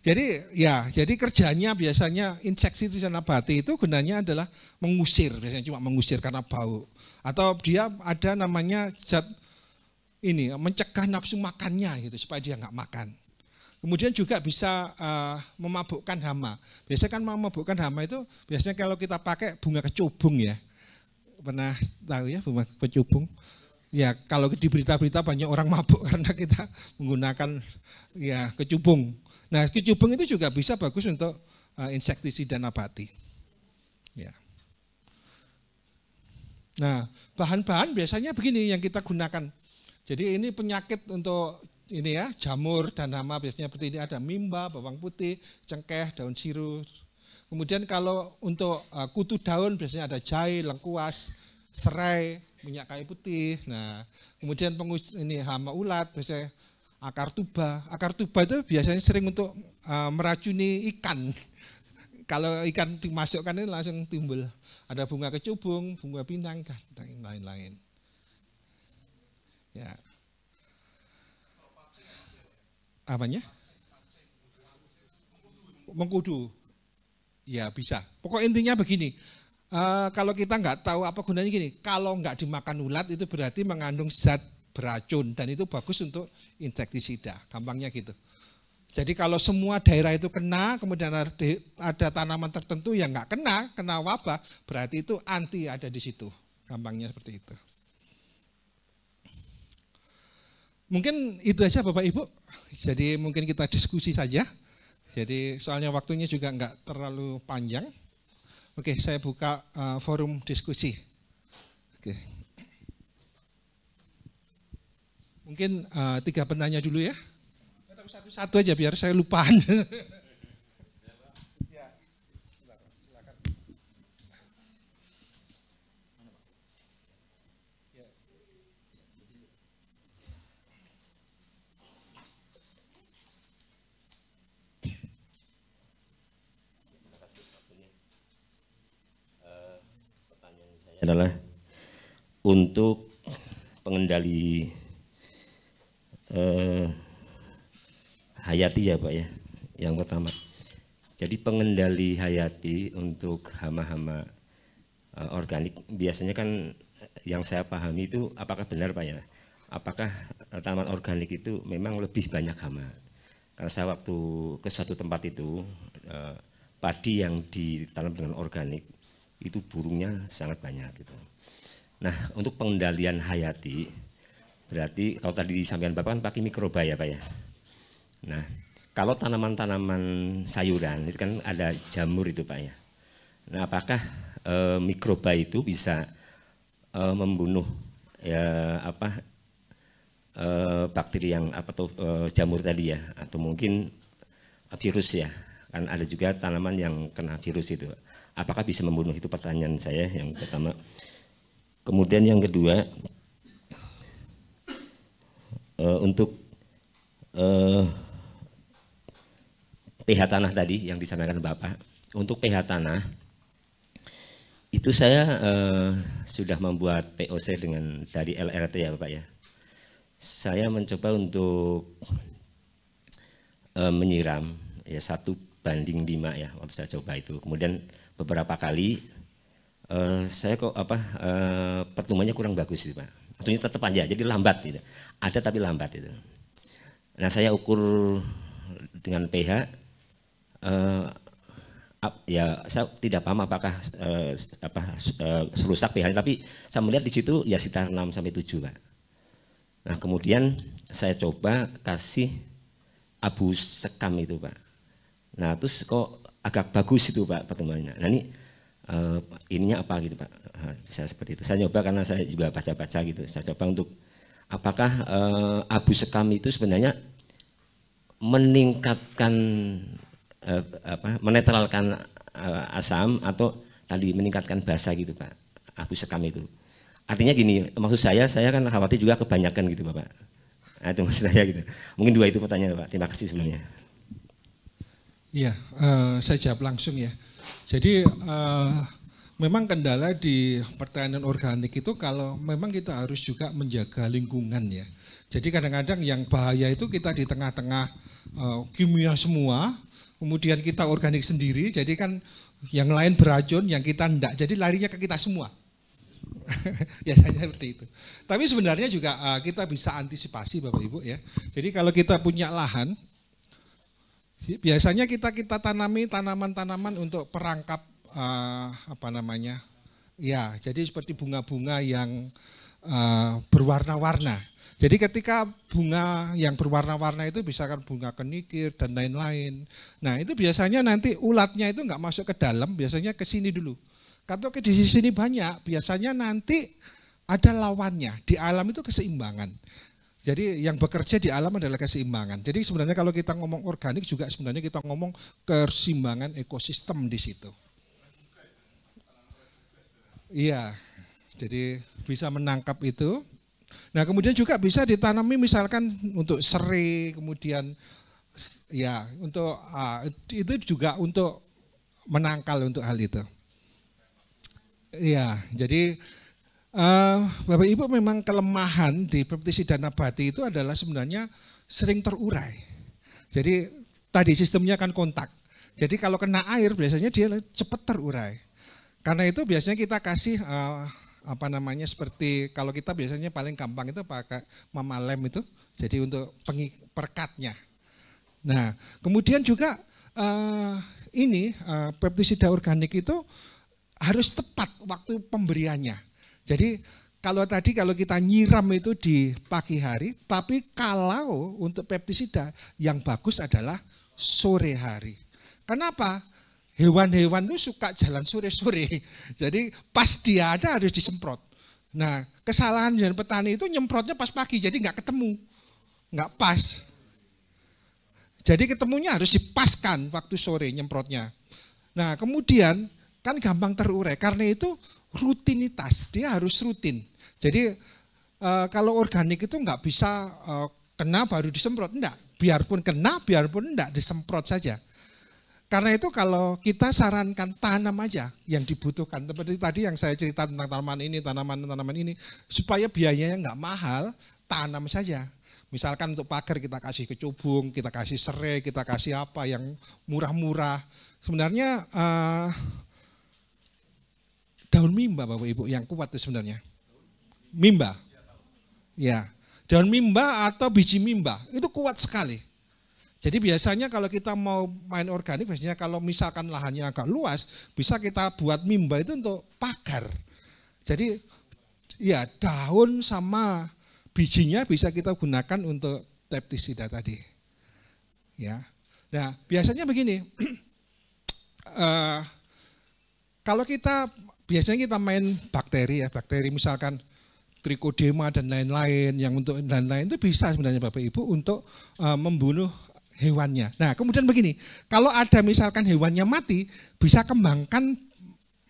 A: Jadi kerjanya biasanya insektisida nabati itu gunanya adalah mengusir, biasanya cuma mengusir karena bau. Atau dia ada namanya zat ini mencegah nafsu makannya gitu supaya dia nggak makan. Kemudian juga bisa memabukkan hama. Biasanya kan memabukkan hama itu biasanya kalau kita pakai bunga kecubung ya. Pernah tahu ya bunga kecubung? Ya kalau di berita-berita banyak orang mabuk karena kita menggunakan ya kecubung. Nah kecubung itu juga bisa bagus untuk insektisida nabati. Ya. Nah bahan-bahan biasanya begini yang kita gunakan. Jadi ini penyakit untuk ini ya, jamur dan hama biasanya seperti ini, ada mimba, bawang putih, cengkeh, daun sirih. Kemudian kalau untuk kutu daun biasanya ada jahe, lengkuas, serai, minyak kayu putih. Nah, kemudian ini hama ulat biasanya akar tuba. Akar tuba itu biasanya sering untuk meracuni ikan. Kalau ikan dimasukkan ini langsung timbul. Ada bunga kecubung, bunga pinang dan lain-lain. Ya. Apanya? Mengkudu. Ya bisa. Pokok intinya begini, kalau kita nggak tahu apa gunanya gini, kalau nggak dimakan ulat itu berarti mengandung zat beracun dan itu bagus untuk insektisida, gampangnya gitu. Jadi kalau semua daerah itu kena, kemudian ada tanaman tertentu yang nggak kena wabah, berarti itu anti ada di situ, gampangnya seperti itu. Mungkin itu aja Bapak Ibu, jadi mungkin kita diskusi saja. Jadi soalnya waktunya juga enggak terlalu panjang. Oke, saya buka forum diskusi. Oke. Mungkin 3 penanya dulu ya. Satu-satu aja biar saya lupaan.
B: Adalah untuk pengendali hayati ya Pak ya, yang pertama. Jadi pengendali hayati untuk hama-hama organik biasanya kan yang saya pahami itu apakah benar Pak ya? Apakah tanaman organik itu memang lebih banyak hama? Karena saya waktu ke suatu tempat itu padi yang ditanam dengan organik itu burungnya sangat banyak gitu. Nah untuk pengendalian hayati berarti kalau tadi disampaikan Bapak kan pakai mikroba ya Pak ya. Nah kalau tanaman-tanaman sayuran itu kan ada jamur itu Pak ya. Nah apakah mikroba itu bisa membunuh ya bakteri yang jamur tadi ya atau mungkin virus ya. Kan ada juga tanaman yang kena virus itu. Apakah bisa membunuh, itu pertanyaan saya yang pertama. Kemudian yang kedua, untuk pH tanah tadi yang disampaikan Bapak, untuk pH tanah itu saya sudah membuat POC dari LRT ya Bapak ya. Saya mencoba untuk menyiram ya 1:5 ya waktu saya coba itu. Kemudian beberapa kali saya kok pertumbuhannya kurang bagus itu Pak. Artinya tetap aja, jadi lambat gitu. Ada tapi lambat itu. Nah saya ukur dengan pH, ya saya tidak paham apakah rusak pH, tapi saya melihat di situ ya sekitar 6-7 Pak. Nah kemudian saya coba kasih abu sekam itu Pak. Nah terus kok agak bagus itu Pak pertumbuhannya. Nah ini ininya apa gitu Pak, bisa seperti itu. Saya coba karena saya juga baca-baca gitu. Saya coba untuk apakah abu sekam itu sebenarnya meningkatkan menetralkan asam atau tadi meningkatkan basa gitu Pak, abu sekam itu. Artinya gini, maksud saya kan khawatir juga kebanyakan gitu Bapak. Nah, itu maksud saya gitu. Mungkin 2 itu pertanyaan Pak. Terima kasih sebelumnya.
A: Iya, saya jawab langsung ya. Jadi memang kendala di pertanian organik itu kalau memang kita harus juga menjaga lingkungan ya. Jadi kadang-kadang yang bahaya itu kita di tengah-tengah kimia semua, kemudian kita organik sendiri, jadi kan yang lain beracun, yang kita enggak, jadi larinya ke kita semua. Biasanya seperti itu. Tapi sebenarnya juga kita bisa antisipasi Bapak Ibu ya. Jadi kalau kita punya lahan, Biasanya kita tanami tanaman-tanaman untuk perangkap ya, jadi seperti bunga-bunga yang berwarna-warna. Jadi ketika bunga yang berwarna-warna itu bisa kan bunga kenikir dan lain-lain. Nah itu biasanya nanti ulatnya itu nggak masuk ke dalam, biasanya ke sini dulu. Kalau di sini banyak, biasanya nanti ada lawannya. Di alam itu keseimbangan. Jadi yang bekerja di alam adalah keseimbangan. Jadi sebenarnya kalau kita ngomong organik juga sebenarnya kita ngomong keseimbangan ekosistem di situ. Iya, jadi bisa menangkap itu. Nah kemudian juga bisa ditanami misalkan untuk serai, kemudian ya untuk itu juga untuk menangkal untuk hal itu. Iya, jadi Bapak Ibu memang kelemahan di pestisida nabati itu adalah sebenarnya sering terurai. Jadi tadi sistemnya kan kontak. Jadi kalau kena air biasanya dia cepat terurai. Karena itu biasanya kita kasih seperti kalau kita biasanya paling gampang itu pakai mama lem itu, jadi untuk perekatnya. Nah, kemudian juga pestisida organik itu harus tepat waktu pemberiannya. Jadi kalau kita nyiram itu di pagi hari, tapi kalau untuk pestisida yang bagus adalah sore hari. Kenapa? Hewan-hewan itu suka jalan sore-sore. Jadi pas dia ada harus disemprot. Nah kesalahan dari petani itu nyemprotnya pas pagi, jadi nggak ketemu. Nggak pas. Jadi ketemunya harus dipaskan waktu sore nyemprotnya. Nah kemudian kan gampang terurai. Karena itu rutinitas, dia harus rutin. Jadi kalau organik itu nggak bisa kena baru disemprot. Enggak, biarpun kena, biarpun enggak disemprot saja. Karena itu kalau kita sarankan tanam aja yang dibutuhkan. Seperti tadi yang saya cerita tentang tanaman ini, supaya biayanya nggak mahal, tanam saja. Misalkan untuk pagar kita kasih kecubung, kita kasih serai, kita kasih apa yang murah-murah. Sebenarnya daun mimba Bapak Ibu yang kuat itu sebenarnya. Mimba. Ya, daun mimba atau biji mimba itu kuat sekali. Jadi biasanya kalau kita mau main organik, biasanya kalau misalkan lahannya agak luas, bisa kita buat mimba itu untuk pagar. Jadi ya daun sama bijinya bisa kita gunakan untuk pestisida tadi. Ya. Nah biasanya begini, kalau biasanya kita main bakteri misalkan Trichodema dan lain-lain, yang untuk lain-lain itu bisa sebenarnya Bapak Ibu untuk membunuh hewannya. Nah kemudian begini, kalau ada misalkan hewannya mati, bisa kembangkan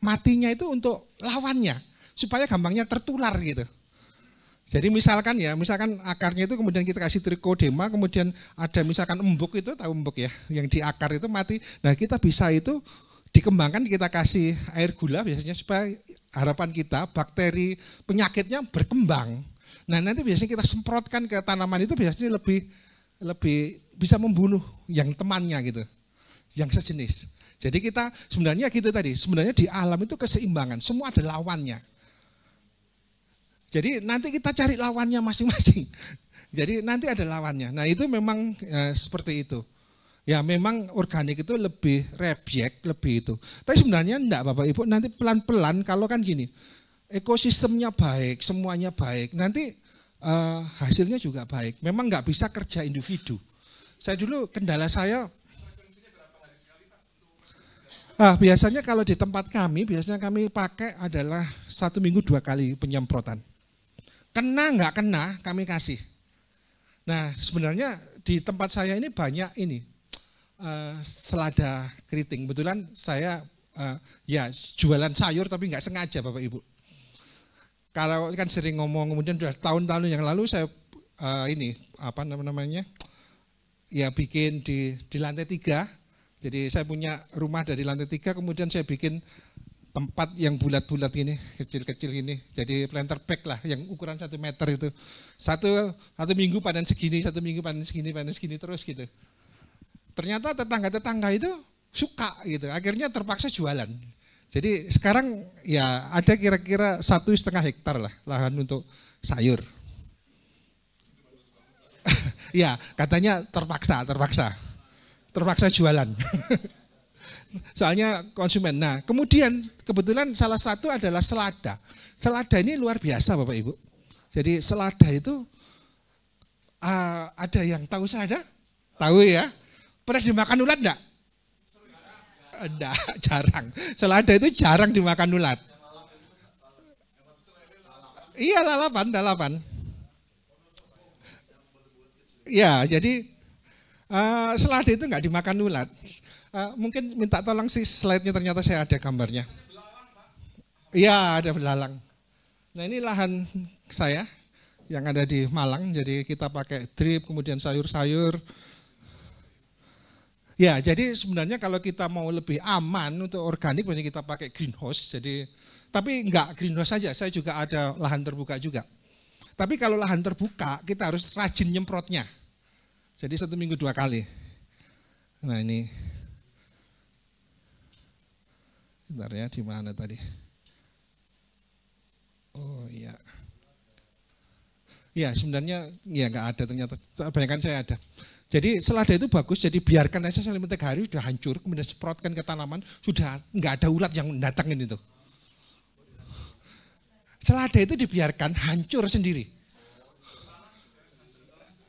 A: matinya itu untuk lawannya, supaya gampangnya tertular gitu. Jadi misalkan akarnya itu kemudian kita kasih Trichodema, kemudian ada misalkan embuk itu, tahu embuk ya, yang di akar itu mati. Nah kita bisa itu dikembangkan, kita kasih air gula biasanya supaya harapan kita bakteri penyakitnya berkembang. Nah nanti biasanya kita semprotkan ke tanaman itu biasanya lebih bisa membunuh yang temannya gitu, yang sejenis. Jadi kita sebenarnya gitu tadi, sebenarnya di alam itu keseimbangan, semua ada lawannya. Jadi nanti kita cari lawannya masing-masing. Jadi nanti ada lawannya. Nah itu memang seperti itu. Ya memang organik itu lebih reject, lebih itu. Tapi sebenarnya enggak Bapak Ibu, nanti pelan-pelan kalau kan gini, ekosistemnya baik, semuanya baik, nanti hasilnya juga baik. Memang nggak bisa kerja individu. Saya dulu kendala saya, biasanya kalau di tempat kami, biasanya kami pakai adalah 1 minggu 2 kali penyemprotan. Kena nggak kena kami kasih. Nah sebenarnya di tempat saya ini banyak selada keriting. Kebetulan saya jualan sayur tapi nggak sengaja Bapak Ibu. Kalau kan sering ngomong, kemudian sudah tahun-tahun yang lalu saya bikin di lantai 3. Jadi saya punya rumah dari lantai 3, kemudian saya bikin tempat yang bulat-bulat ini, kecil-kecil ini. Jadi planter bag lah, yang ukuran 1 meter itu. Satu minggu panen segini, 1 minggu panen segini terus gitu. Ternyata tetangga-tetangga itu suka gitu, akhirnya terpaksa jualan. Jadi sekarang ya ada kira-kira 1,5 hektar lah lahan untuk sayur. Ya katanya terpaksa. terpaksa jualan. Soalnya konsumen. Nah, kemudian kebetulan salah satu adalah selada. Selada ini luar biasa Bapak Ibu. Jadi selada itu ada yang tahu selada? Tahu ya? Pernah dimakan ulat enggak? Enggak, jarang. Selada itu jarang dimakan ulat. Iya, lalapan. Ya, jadi selada itu enggak dimakan ulat. Mungkin minta tolong sih slide-nya, ternyata saya ada gambarnya. Iya, ada belalang. Nah, ini lahan saya yang ada di Malang, jadi kita pakai drip, kemudian sayur-sayur. Ya, jadi sebenarnya kalau kita mau lebih aman untuk organik, biasanya kita pakai greenhouse. Jadi, tapi enggak greenhouse saja, saya juga ada lahan terbuka juga. Tapi kalau lahan terbuka, kita harus rajin nyemprotnya. Jadi 1 minggu 2 kali. Nah ini, bentar ya, di mana tadi? Oh iya. Ya sebenarnya ya nggak ada ternyata, kebanyakan saya ada. Jadi selada itu bagus, jadi biarkan aja selama 3 hari sudah hancur, kemudian semprotkan ke tanaman, sudah nggak ada ulat yang datangin itu. Selada itu dibiarkan hancur sendiri.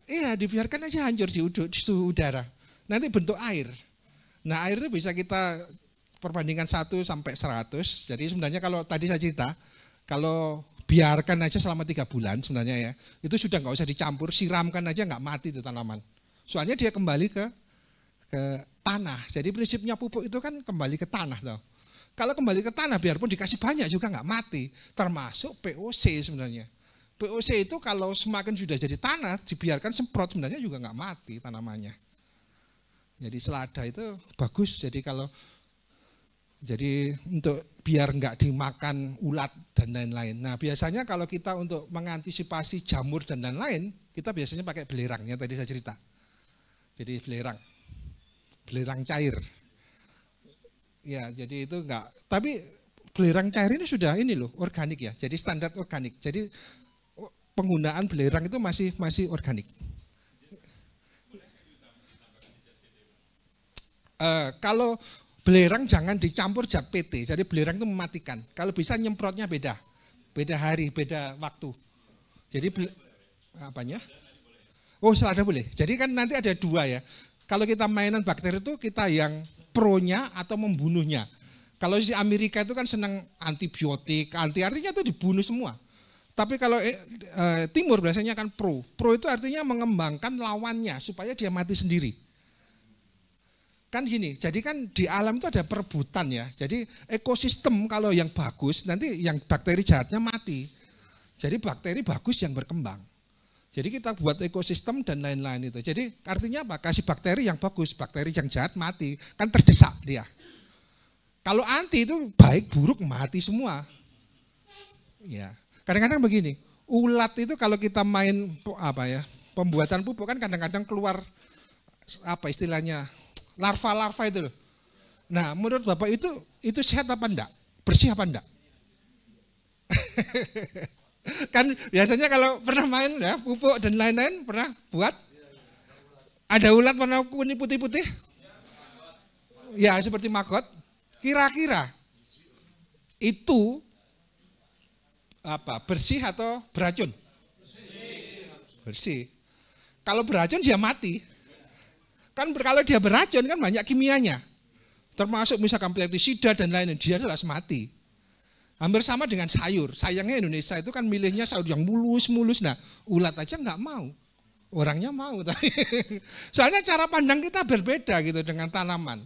A: Iya, dibiarkan aja hancur di suhu udara. Nanti bentuk air. Nah, air itu bisa kita perbandingkan 1 sampai 100. Jadi sebenarnya kalau tadi saya cerita, kalau biarkan aja selama 3 bulan sebenarnya ya, itu sudah nggak usah dicampur, siramkan aja nggak mati itu tanaman. Soalnya dia kembali ke tanah. Jadi prinsipnya pupuk itu kan kembali ke tanah toh. Kalau kembali ke tanah biarpun dikasih banyak juga nggak mati, termasuk POC sebenarnya. POC itu kalau semakin sudah jadi tanah, dibiarkan semprot sebenarnya juga nggak mati tanamannya. Jadi selada itu bagus. Jadi untuk biar nggak dimakan ulat dan lain-lain. Nah biasanya kalau kita untuk mengantisipasi jamur dan lain-lain, kita biasanya pakai belerangnya tadi saya cerita. Jadi belerang cair. Ya jadi itu enggak. Tapi belerang cair ini sudah ini loh organik ya. Jadi standar organik. Jadi penggunaan belerang itu masih organik. Kalau belerang jangan dicampur zat PT. Jadi belerang itu mematikan. Kalau bisa nyemprotnya beda hari, beda waktu. Jadi apanya? Oh selada boleh. Jadi kan nanti ada 2 ya. Kalau kita mainan bakteri itu kita yang pro-nya atau membunuhnya. Kalau di Amerika itu kan senang antibiotik, artinya itu dibunuh semua. Tapi kalau timur biasanya kan pro. Pro itu artinya mengembangkan lawannya supaya dia mati sendiri. Kan gini, jadi kan di alam itu ada perebutan ya. Jadi ekosistem kalau yang bagus, nanti yang bakteri jahatnya mati. Jadi bakteri bagus yang berkembang. Jadi kita buat ekosistem dan lain-lain itu. Jadi artinya apa? Kasih bakteri yang bagus, bakteri yang jahat mati. Kan terdesak dia. Kalau anti itu baik buruk mati semua. Ya. Kadang-kadang begini, ulat itu kalau kita main pembuatan pupuk kan kadang-kadang keluar istilahnya larva-larva itu loh. Nah, menurut Bapak itu sehat apa enggak? Bersih apa enggak? Kan biasanya kalau pernah main ya pupuk dan lain-lain pernah buat? Ada ulat warna kuning putih-putih? Ya, seperti maggot. Kira-kira itu bersih atau beracun? Bersih. Kalau beracun dia mati. Kan kalau dia beracun kan banyak kimianya. Termasuk misalkan pestisida dan lain-lain, dia adalah mati. Hampir sama dengan sayur. Sayangnya Indonesia itu kan milihnya sayur yang mulus-mulus. Nah, ulat aja nggak mau. Orangnya mau. Soalnya cara pandang kita berbeda gitu dengan tanaman.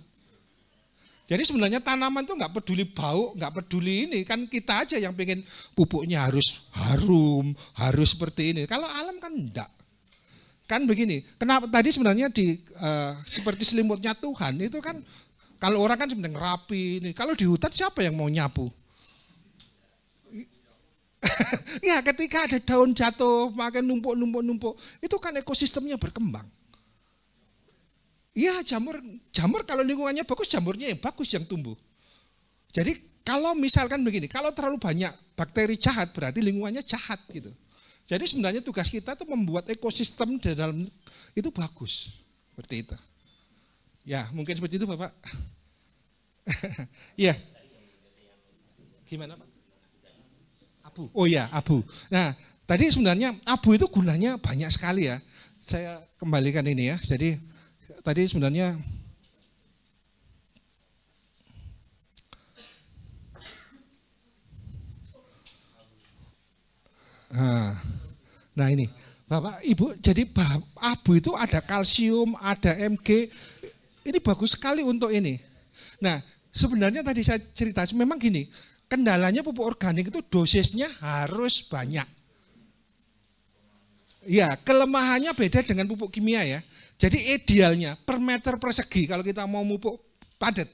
A: Jadi sebenarnya tanaman tuh nggak peduli bau, nggak peduli ini. Kan kita aja yang pengen pupuknya harus harum, harus seperti ini. Kalau alam kan enggak. Kan begini, kenapa tadi sebenarnya seperti selimutnya Tuhan itu kan kalau orang kan sebenarnya rapi ini. Kalau di hutan siapa yang mau nyapu? Ya ketika ada daun jatuh, makin numpuk, itu kan ekosistemnya berkembang. Iya jamur kalau lingkungannya bagus, jamurnya yang bagus yang tumbuh. Jadi kalau misalkan begini, kalau terlalu banyak bakteri jahat berarti lingkungannya jahat gitu. Jadi sebenarnya tugas kita itu membuat ekosistem di dalam itu bagus, seperti itu. Ya, mungkin seperti itu Bapak. Iya. Gimana Pak? Abu. Oh ya, abu. Nah, tadi sebenarnya abu itu gunanya banyak sekali ya. Saya kembalikan ini ya. Jadi tadi sebenarnya nah ini Bapak Ibu, jadi abu itu ada kalsium, ada Mg, ini bagus sekali untuk ini. Nah sebenarnya tadi saya cerita, memang gini, kendalanya pupuk organik itu dosisnya harus banyak. Ya, kelemahannya beda dengan pupuk kimia ya. Jadi idealnya per meter persegi kalau kita mau pupuk padat,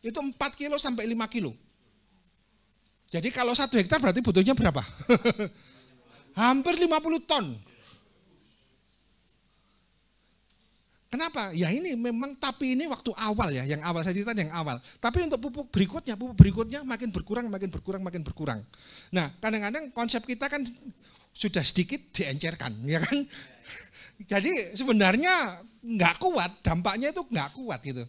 A: itu 4 kilo sampai 5 kilo. Jadi kalau 1 hektar berarti butuhnya berapa? Hampir 50 ton. Kenapa? Ya ini memang, tapi ini waktu awal ya, yang awal saya cerita yang awal. Tapi untuk pupuk berikutnya makin berkurang. Nah, kadang-kadang konsep kita kan sudah sedikit diencerkan, ya kan? Jadi sebenarnya nggak kuat, dampaknya itu nggak kuat gitu.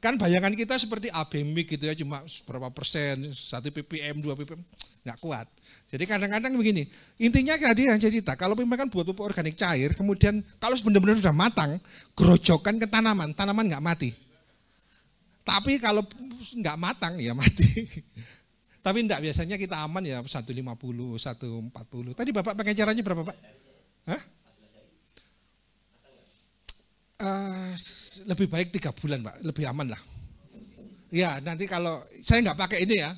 A: Kan bayangan kita seperti abemik gitu ya, cuma berapa persen, 1 ppm, 2 ppm, nggak kuat. Jadi kadang-kadang begini, intinya tadi yang cerita, kalau memang kan buat pupuk organik cair, kemudian kalau benar-benar sudah matang, gerojokan ke tanaman nggak mati. Tapi kalau nggak matang ya mati. Tapi enggak, biasanya kita aman ya 150, 140. Tadi Bapak pakai caranya berapa Pak? Hah? Lebih baik 3 bulan Pak, lebih aman lah. Ya nanti kalau saya nggak pakai ini ya,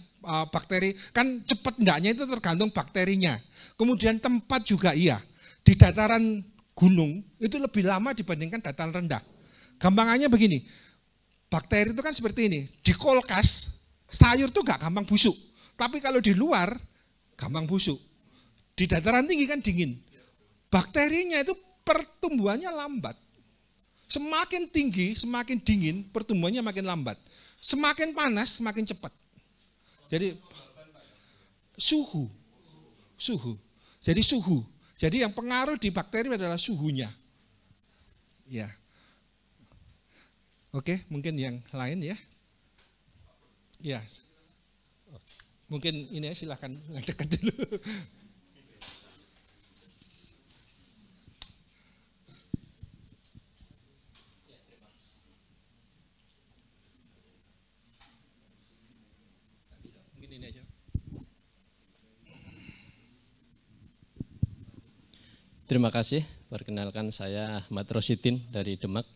A: bakteri kan cepat enggaknya itu tergantung bakterinya. Kemudian tempat juga iya. Di dataran gunung itu lebih lama dibandingkan dataran rendah. Gampangannya begini, bakteri itu kan seperti ini. Di kulkas sayur tuh nggak gampang busuk, tapi kalau di luar gampang busuk. Di dataran tinggi kan dingin. Bakterinya itu pertumbuhannya lambat. Semakin tinggi, semakin dingin, pertumbuhannya makin lambat. Semakin panas, semakin cepat. Jadi suhu. Jadi suhu. Jadi yang pengaruh di bakteri adalah suhunya. Ya. Oke, mungkin yang lain ya. Ya. Mungkin ini ya, silakan yang dekat dulu.
C: Terima kasih, perkenalkan saya Ahmad Rosidin dari Demak.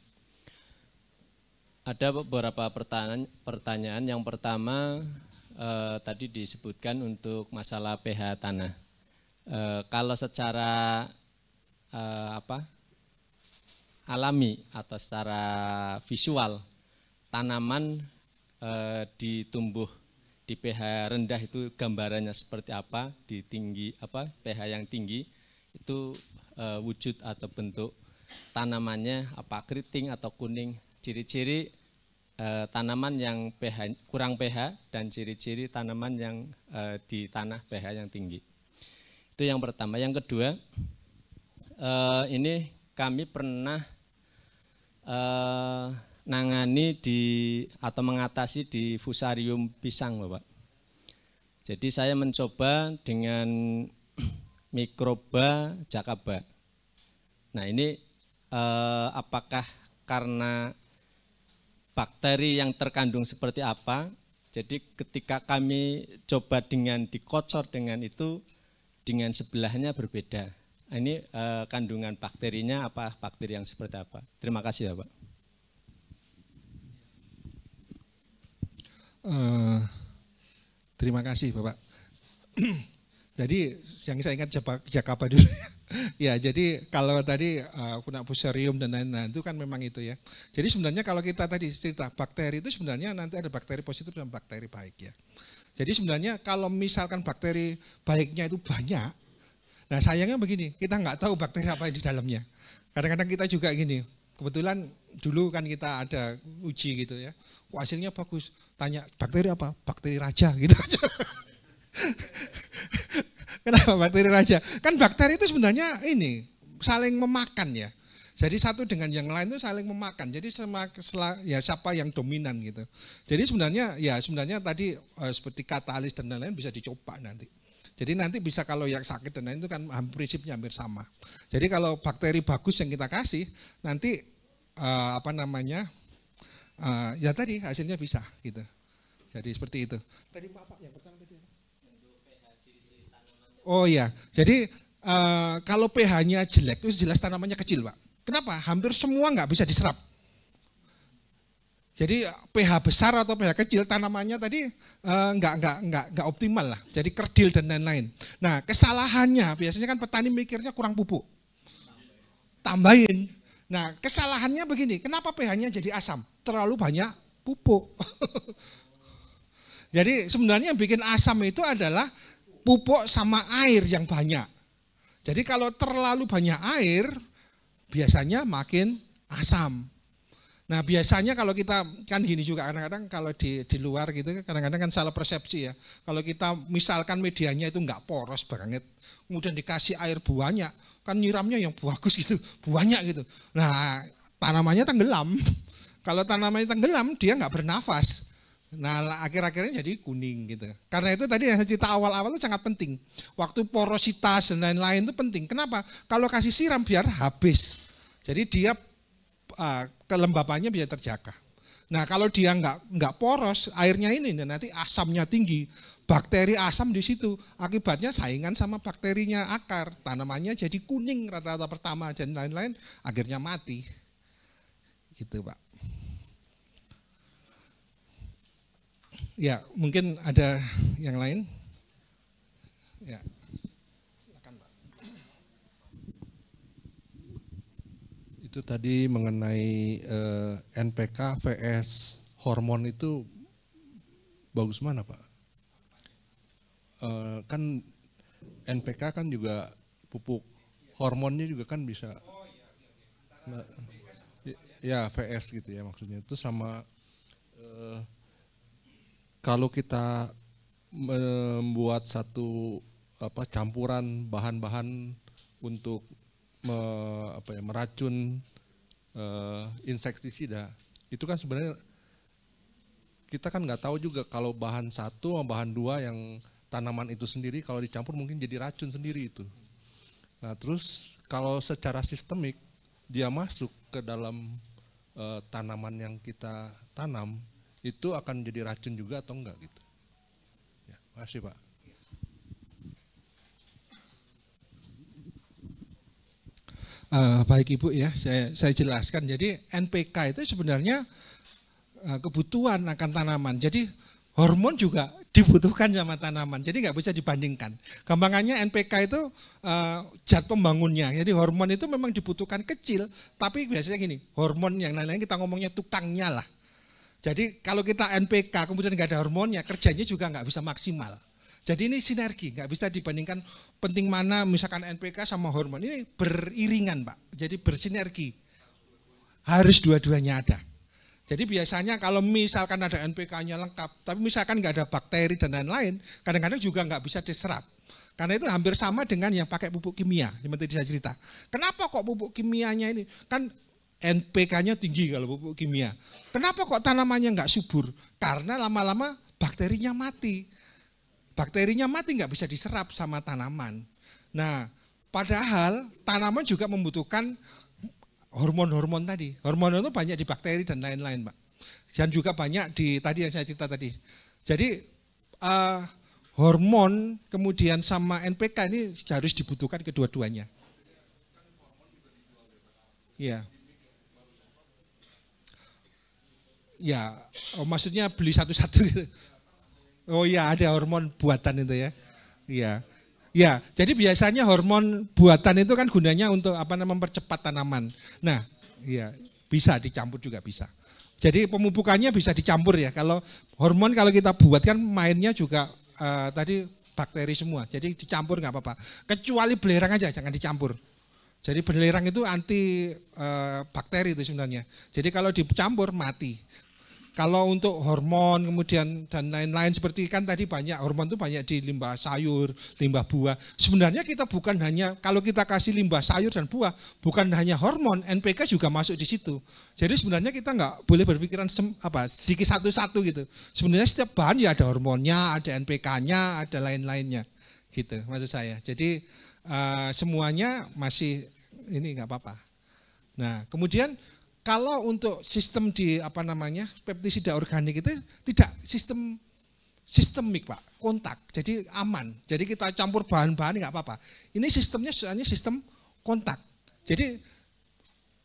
C: Ada beberapa pertanyaan. Yang pertama tadi disebutkan untuk masalah pH tanah. Kalau secara alami atau secara visual, tanaman ditumbuh di pH rendah itu gambarannya seperti apa? Di tinggi pH yang tinggi itu wujud atau bentuk tanamannya apa, keriting atau kuning, ciri-ciri tanaman yang pH kurang pH dan ciri-ciri tanaman yang di tanah pH yang tinggi. Itu yang pertama. Yang kedua, ini kami pernah nangani atau mengatasi di fusarium pisang, Bapak. Jadi saya mencoba dengan mikroba jakaba. Nah ini apakah karena bakteri yang terkandung seperti apa? Jadi ketika kami coba dengan dikocor dengan itu, dengan sebelahnya berbeda. Ini kandungan bakterinya apa, bakteri yang seperti apa? Terima kasih ya Pak.
A: Terima kasih Bapak. Jadi yang saya ingat jakaba dulu. Ya, jadi kalau tadi punya fusarium dan lain-lain itu kan memang itu ya. Jadi sebenarnya kalau kita tadi cerita bakteri itu sebenarnya nanti ada bakteri positif dan bakteri baik ya. Jadi sebenarnya kalau misalkan bakteri baiknya itu banyak, nah sayangnya begini, kita nggak tahu bakteri apa yang di dalamnya. Kadang-kadang kita juga gini, kebetulan dulu kan kita ada uji gitu ya, hasilnya bagus, tanya bakteri apa? Bakteri raja gitu aja. Kenapa bakteri raja? Kan bakteri itu sebenarnya ini saling memakan ya. Jadi satu dengan yang lain itu saling memakan. Jadi ya siapa yang dominan gitu. Jadi sebenarnya tadi seperti katalis dan lain-lain bisa dicoba nanti. Jadi nanti bisa kalau yang sakit dan lain itu kan prinsipnya hampir sama. Jadi kalau bakteri bagus yang kita kasih nanti ya tadi hasilnya bisa gitu. Jadi seperti itu. Tadi apa yang pertama tadi? Oh iya. Jadi kalau pH-nya jelek itu jelas tanamannya kecil, Pak. Kenapa? Hampir semua nggak bisa diserap. Jadi pH besar atau pH kecil tanamannya tadi nggak optimal lah. Jadi kerdil dan lain-lain. Nah kesalahannya biasanya kan petani mikirnya kurang pupuk, tambahin. Nah kesalahannya begini, kenapa pH-nya jadi asam? Terlalu banyak pupuk. Jadi sebenarnya yang bikin asam itu adalah pupuk sama air yang banyak. Jadi kalau terlalu banyak air biasanya makin asam. Nah biasanya kalau kita kan gini juga kadang-kadang kalau di luar gitu kadang-kadang kan salah persepsi ya. Kalau kita misalkan medianya itu nggak poros banget, kemudian dikasih air banyak, kan nyiramnya yang bagus gitu, banyak gitu. Nah tanamannya tenggelam. Kalau tanamannya tenggelam dia nggak bernafas. Nah akhir-akhirnya jadi kuning gitu. Karena itu tadi yang saya cerita awal-awal itu sangat penting. Waktu porositas dan lain-lain itu penting. Kenapa? Kalau kasih siram biar habis. Jadi dia kelembapannya bisa terjaga. Nah kalau dia nggak poros, airnya ini nanti asamnya tinggi, bakteri asam di situ. Akibatnya saingan sama bakterinya akar, tanamannya jadi kuning rata-rata pertama dan lain-lain, akhirnya mati. Gitu Pak. Ya mungkin ada yang lain. Ya.
D: Itu tadi mengenai NPK vs hormon itu bagus mana Pak? Kan NPK kan juga pupuk, hormonnya juga kan bisa. Ya vs gitu ya maksudnya itu sama kalau kita membuat satu campuran bahan-bahan untuk meracun insektisida itu kan sebenarnya kita kan nggak tahu juga kalau bahan satu sama bahan dua yang tanaman itu sendiri kalau dicampur mungkin jadi racun sendiri itu. Nah terus kalau secara sistemik dia masuk ke dalam tanaman yang kita tanam itu akan jadi racun juga atau enggak gitu. Ya, makasih Pak.
A: Baik Ibu ya, saya jelaskan. Jadi NPK itu sebenarnya kebutuhan akan tanaman. Jadi hormon juga dibutuhkan sama tanaman. Jadi nggak bisa dibandingkan. Gampangannya NPK itu zat pembangunnya. Jadi hormon itu memang dibutuhkan kecil, tapi biasanya gini, hormon yang lain-lain kita ngomongnya tukangnya lah. Jadi kalau kita NPK kemudian nggak ada hormonnya, kerjanya juga nggak bisa maksimal. Jadi ini sinergi, nggak bisa dibandingkan penting mana misalkan NPK sama hormon. Ini beriringan Pak, jadi bersinergi. Harus dua-duanya ada. Jadi biasanya kalau misalkan ada NPK-nya lengkap, tapi misalkan nggak ada bakteri dan lain-lain, kadang-kadang juga nggak bisa diserap. Karena itu hampir sama dengan yang pakai pupuk kimia, seperti saya cerita. Kenapa kok pupuk kimianya ini? Kan NPK-nya tinggi kalau pupuk kimia. Kenapa kok tanamannya nggak subur? Karena lama-lama bakterinya mati. Bakterinya mati nggak bisa diserap sama tanaman. Nah, padahal tanaman juga membutuhkan hormon-hormon tadi. Hormon itu banyak di bakteri dan lain-lain, Pak. Dan juga banyak di tadi yang saya cerita tadi. Jadi hormon kemudian sama NPK ini harus dibutuhkan kedua-duanya. Iya. Ya, maksudnya beli satu-satu gitu. Oh iya, ada hormon buatan itu ya. Iya. Ya, jadi biasanya hormon buatan itu kan gunanya untuk mempercepat tanaman. Nah, iya, bisa dicampur juga bisa. Jadi pemupukannya bisa dicampur ya. Kalau hormon kalau kita buat kan mainnya juga tadi bakteri semua. Jadi dicampur nggak apa-apa. Kecuali belerang aja jangan dicampur. Jadi belerang itu anti bakteri itu sebenarnya. Jadi kalau dicampur mati. kalau untuk hormon kemudian dan lain-lain seperti kan tadi banyak hormon itu banyak di limbah sayur, limbah buah. Sebenarnya kita bukan hanya kalau kita kasih limbah sayur dan buah, bukan hanya hormon, NPK juga masuk di situ. Jadi sebenarnya kita nggak boleh berpikiran sedikit satu-satu gitu. Sebenarnya setiap bahan ya ada hormonnya, ada NPK-nya, ada lain-lainnya gitu maksud saya. Jadi semuanya masih ini nggak apa-apa. Nah kemudian kalau untuk sistem di pestisida organik itu tidak sistemik Pak, kontak, jadi aman. Jadi kita campur bahan-bahan nggak apa-apa. Ini sistemnya soalnya sistem kontak. Jadi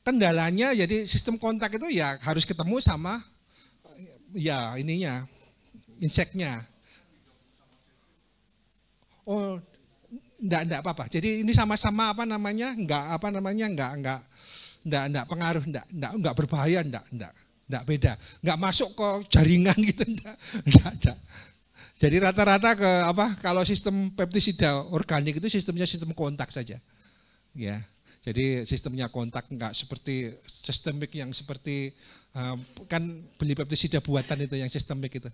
A: kendalanya jadi sistem kontak itu ya harus ketemu sama ya ininya inseknya. Oh, enggak apa-apa. Jadi ini sama-sama enggak pengaruh, enggak berbahaya, enggak beda. Enggak masuk ke jaringan gitu, enggak. Jadi rata-rata kalau sistem pestisida organik itu sistemnya sistem kontak saja. Ya. Jadi sistemnya kontak, enggak seperti sistemik yang seperti kan beli pestisida buatan itu yang sistemik itu.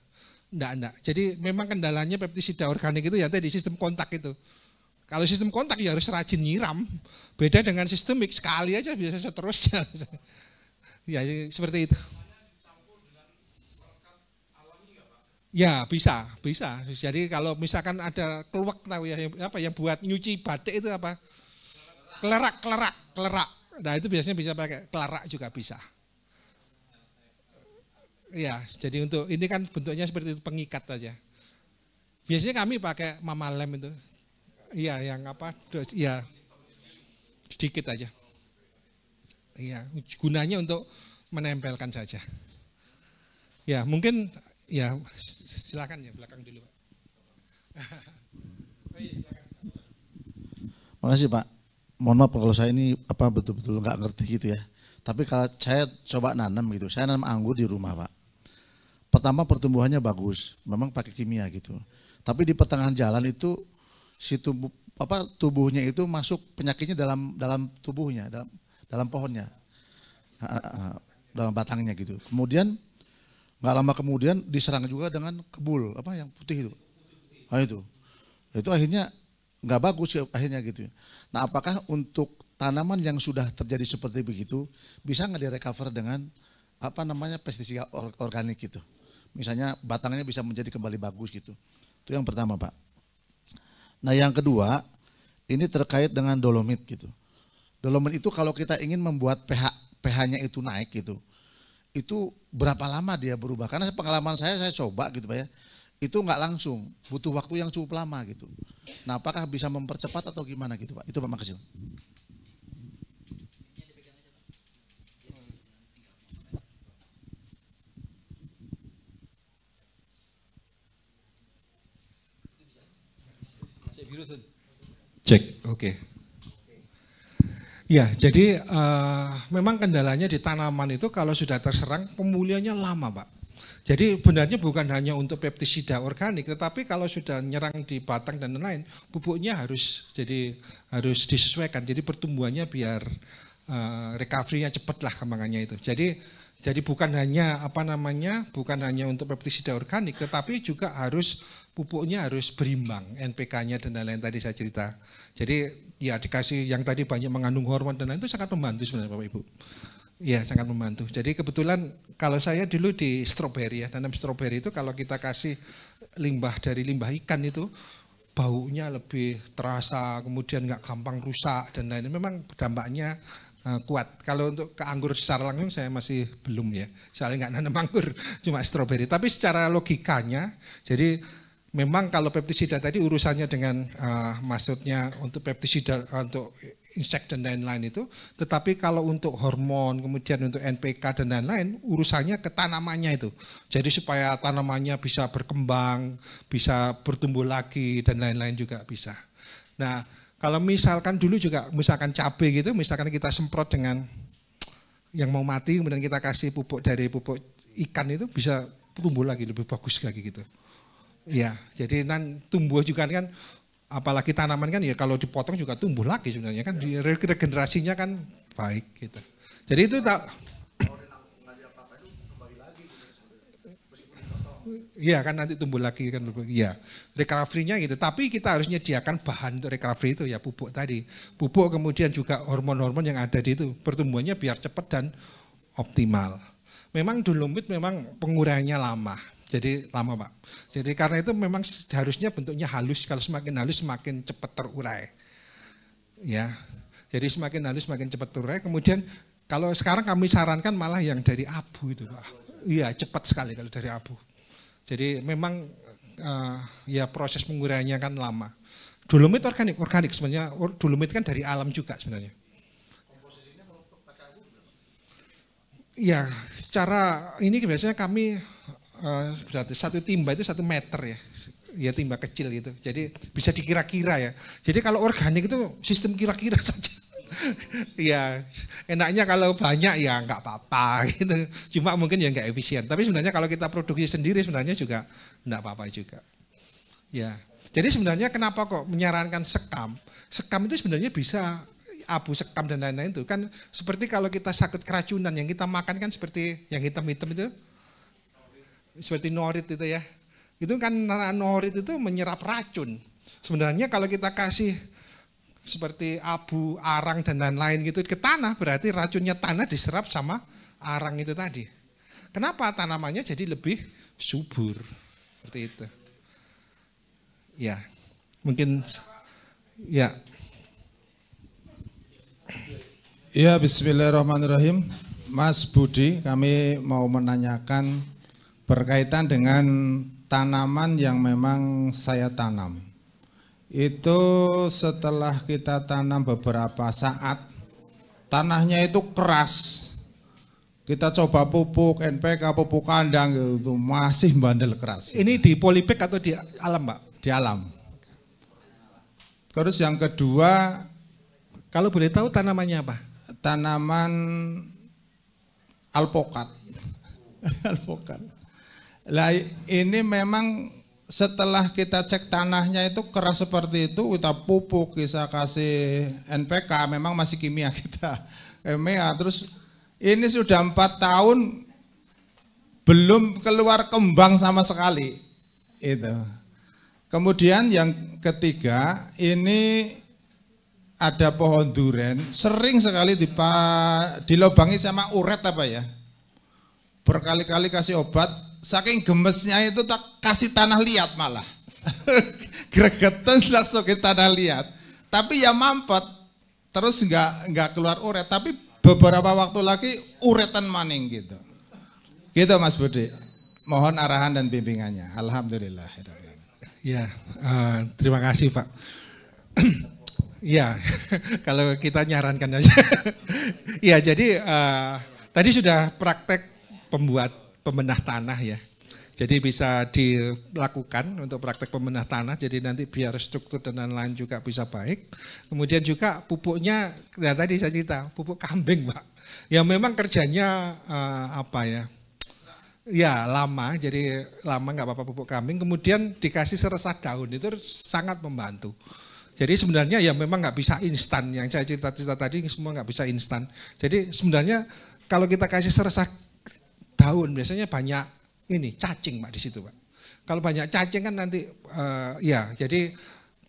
A: Enggak. Jadi memang kendalanya pestisida organik itu ya tadi sistem kontak itu. Kalau sistem kontak ya harus rajin nyiram. Beda dengan sistemik, sekali aja bisa seterusnya. Ya seperti itu. Ya bisa. Jadi kalau misalkan ada keluak tahu ya yang buat nyuci batik itu apa? Kelerak. Nah itu biasanya bisa pakai kelerak juga bisa. Ya, jadi untuk ini kan bentuknya seperti itu, pengikat aja. Biasanya kami pakai mama lem itu. Iya, yang ya sedikit aja. Iya, gunanya untuk menempelkan saja. Ya, mungkin ya silakan ya belakang dulu, Pak. Oh, iya, silakan.
E: Makasih Pak. Mohon maaf kalau saya ini betul-betul nggak ngerti gitu ya. Tapi kalau saya coba nanam gitu, saya nanam anggur di rumah Pak. Pertama pertumbuhannya bagus, memang pakai kimia gitu. Tapi di pertengahan jalan itu si tubuhnya itu masuk penyakitnya dalam tubuhnya, dalam pohonnya, dalam batangnya gitu. Kemudian nggak lama kemudian diserang juga dengan kebul yang putih itu. Nah itu akhirnya nggak bagus akhirnya gitu. Nah apakah untuk tanaman yang sudah terjadi seperti begitu bisa nggak direcover dengan pestisida organik gitu? Misalnya batangnya bisa menjadi kembali bagus gitu. Itu yang pertama Pak. Nah yang kedua, ini terkait dengan dolomit gitu. Dolomit itu kalau kita ingin membuat pH-nya itu naik gitu, itu berapa lama dia berubah? Karena pengalaman saya coba gitu Pak ya, itu nggak langsung, butuh waktu yang cukup lama gitu. Nah apakah bisa mempercepat atau gimana gitu Pak? Itu Pak, makasih.
A: Cek, oke. Ya, jadi memang kendalanya di tanaman itu kalau sudah terserang pemulihannya lama, Pak. Jadi benarnya bukan hanya untuk pestisida organik, tetapi kalau sudah nyerang di batang dan lain-lain, pupuknya harus disesuaikan. Jadi pertumbuhannya biar recovery-nya cepat lah kembangannya itu. Jadi bukan hanya bukan hanya untuk pestisida organik, tetapi juga pupuknya harus berimbang, NPK-nya dan lain-lain tadi saya cerita. Jadi ya dikasih yang tadi banyak mengandung hormon dan lain itu sangat membantu sebenarnya Bapak Ibu. Ya sangat membantu. Jadi kebetulan kalau saya dulu di stroberi ya, tanam stroberi itu kalau kita kasih limbah dari limbah ikan itu baunya lebih terasa, kemudian nggak gampang rusak dan lain-lain. Memang dampaknya kuat. Kalau untuk ke anggur secara langsung saya masih belum ya. Soalnya nggak nanam anggur, cuma stroberi. Tapi secara logikanya, jadi memang kalau pestisida tadi urusannya dengan maksudnya untuk pestisida untuk insek dan lain-lain itu, tetapi kalau untuk hormon kemudian untuk NPK dan lain-lain urusannya ke tanamannya itu. Jadi supaya tanamannya bisa berkembang, bisa bertumbuh lagi dan lain-lain juga bisa. Nah, kalau misalkan dulu juga misalkan cabai gitu, misalkan kita semprot dengan yang mau mati kemudian kita kasih pupuk dari pupuk ikan itu bisa tumbuh lagi lebih bagus lagi gitu. Ya, jadi tumbuh juga kan, apalagi tanaman kan ya kalau dipotong juga tumbuh lagi sebenarnya kan, regenerasinya kan baik gitu. Jadi itu Iya kan nanti tumbuh lagi kan, ya recovery-nya gitu. Tapi kita harus menyediakan bahan untuk recovery itu ya pupuk tadi. Pupuk kemudian juga hormon-hormon yang ada di itu pertumbuhannya biar cepat dan optimal. Memang dolomit memang penguraiannya lama. Jadi lama Pak. Jadi karena itu memang harusnya bentuknya halus. Kalau semakin halus semakin cepat terurai. Ya. Jadi semakin halus semakin cepat terurai. Kemudian kalau sekarang kami sarankan malah yang dari abu itu Pak. Iya cepat sekali kalau dari abu. Jadi memang ya proses penguraiannya kan lama. Dolomit organik sebenarnya. Dolomit kan dari alam juga sebenarnya. Komposisinya untuk pakai abu? Iya, secara ini biasanya kami berarti satu timba itu 1 meter ya. Ya timba kecil gitu. Jadi bisa dikira-kira ya. Jadi kalau organik itu sistem kira-kira saja. Ya enaknya kalau banyak ya nggak apa-apa gitu. Cuma mungkin ya nggak efisien. Tapi sebenarnya kalau kita produksi sendiri sebenarnya juga nggak apa-apa juga. Ya. Jadi sebenarnya kenapa kok menyarankan sekam? Sekam itu sebenarnya bisa abu sekam dan lain-lain itu kan seperti kalau kita sakit keracunan yang kita makan kan seperti yang hitam-hitam itu. Seperti norit itu ya. Itu kan norit itu menyerap racun. Sebenarnya kalau kita kasih seperti abu, arang dan lain-lain gitu ke tanah berarti racunnya tanah diserap sama arang itu tadi. Kenapa tanamannya jadi lebih subur? Seperti itu. Ya. Mungkin ya.
F: Ya, bismillahirrahmanirrahim. Mas Budi, kami mau menanyakan berkaitan dengan tanaman yang memang saya tanam. Itu setelah kita tanam beberapa saat, tanahnya itu keras. Kita coba pupuk NPK, pupuk kandang itu masih bandel keras.
A: Ini di polybag atau di alam, Pak?
F: Di alam. Terus yang kedua,
A: kalau boleh tahu tanamannya apa?
F: Tanaman alpokat. Alpokat. Lah ini memang setelah kita cek tanahnya itu keras seperti itu, kita pupuk, kita kasih NPK, memang masih kimia kita. Kimia, terus ini sudah 4 tahun belum keluar kembang sama sekali. Itu. Kemudian yang ketiga, ini ada pohon duren, sering sekali dilobangi sama uret apa ya. Berkali-kali kasih obat, saking gemesnya itu tak kasih tanah liat malah. Gregetan langsung ke tanah liat. Tapi ya mampet, terus nggak keluar uret, tapi beberapa waktu lagi uretan maning gitu. Gitu Mas Budi. Mohon arahan dan bimbingannya. Alhamdulillah.
A: Ya, terima kasih Pak. Ya, kalau kita nyarankan aja. Ya, jadi tadi sudah praktek pembuat pemenah tanah ya. Jadi bisa dilakukan untuk praktek pemenah tanah, jadi nanti biar struktur dan lain-lain juga bisa baik. Kemudian juga pupuknya, ya tadi saya cerita, pupuk kambing Pak. Ya memang kerjanya apa ya, ya lama, jadi lama nggak apa-apa pupuk kambing. Kemudian dikasih seresah daun, itu sangat membantu. Jadi sebenarnya ya memang nggak bisa instan, yang saya cerita-cerita tadi semua nggak bisa instan. Jadi sebenarnya kalau kita kasih seresah daun biasanya banyak ini cacing Pak di situ Pak. Kalau banyak cacing kan nanti ya jadi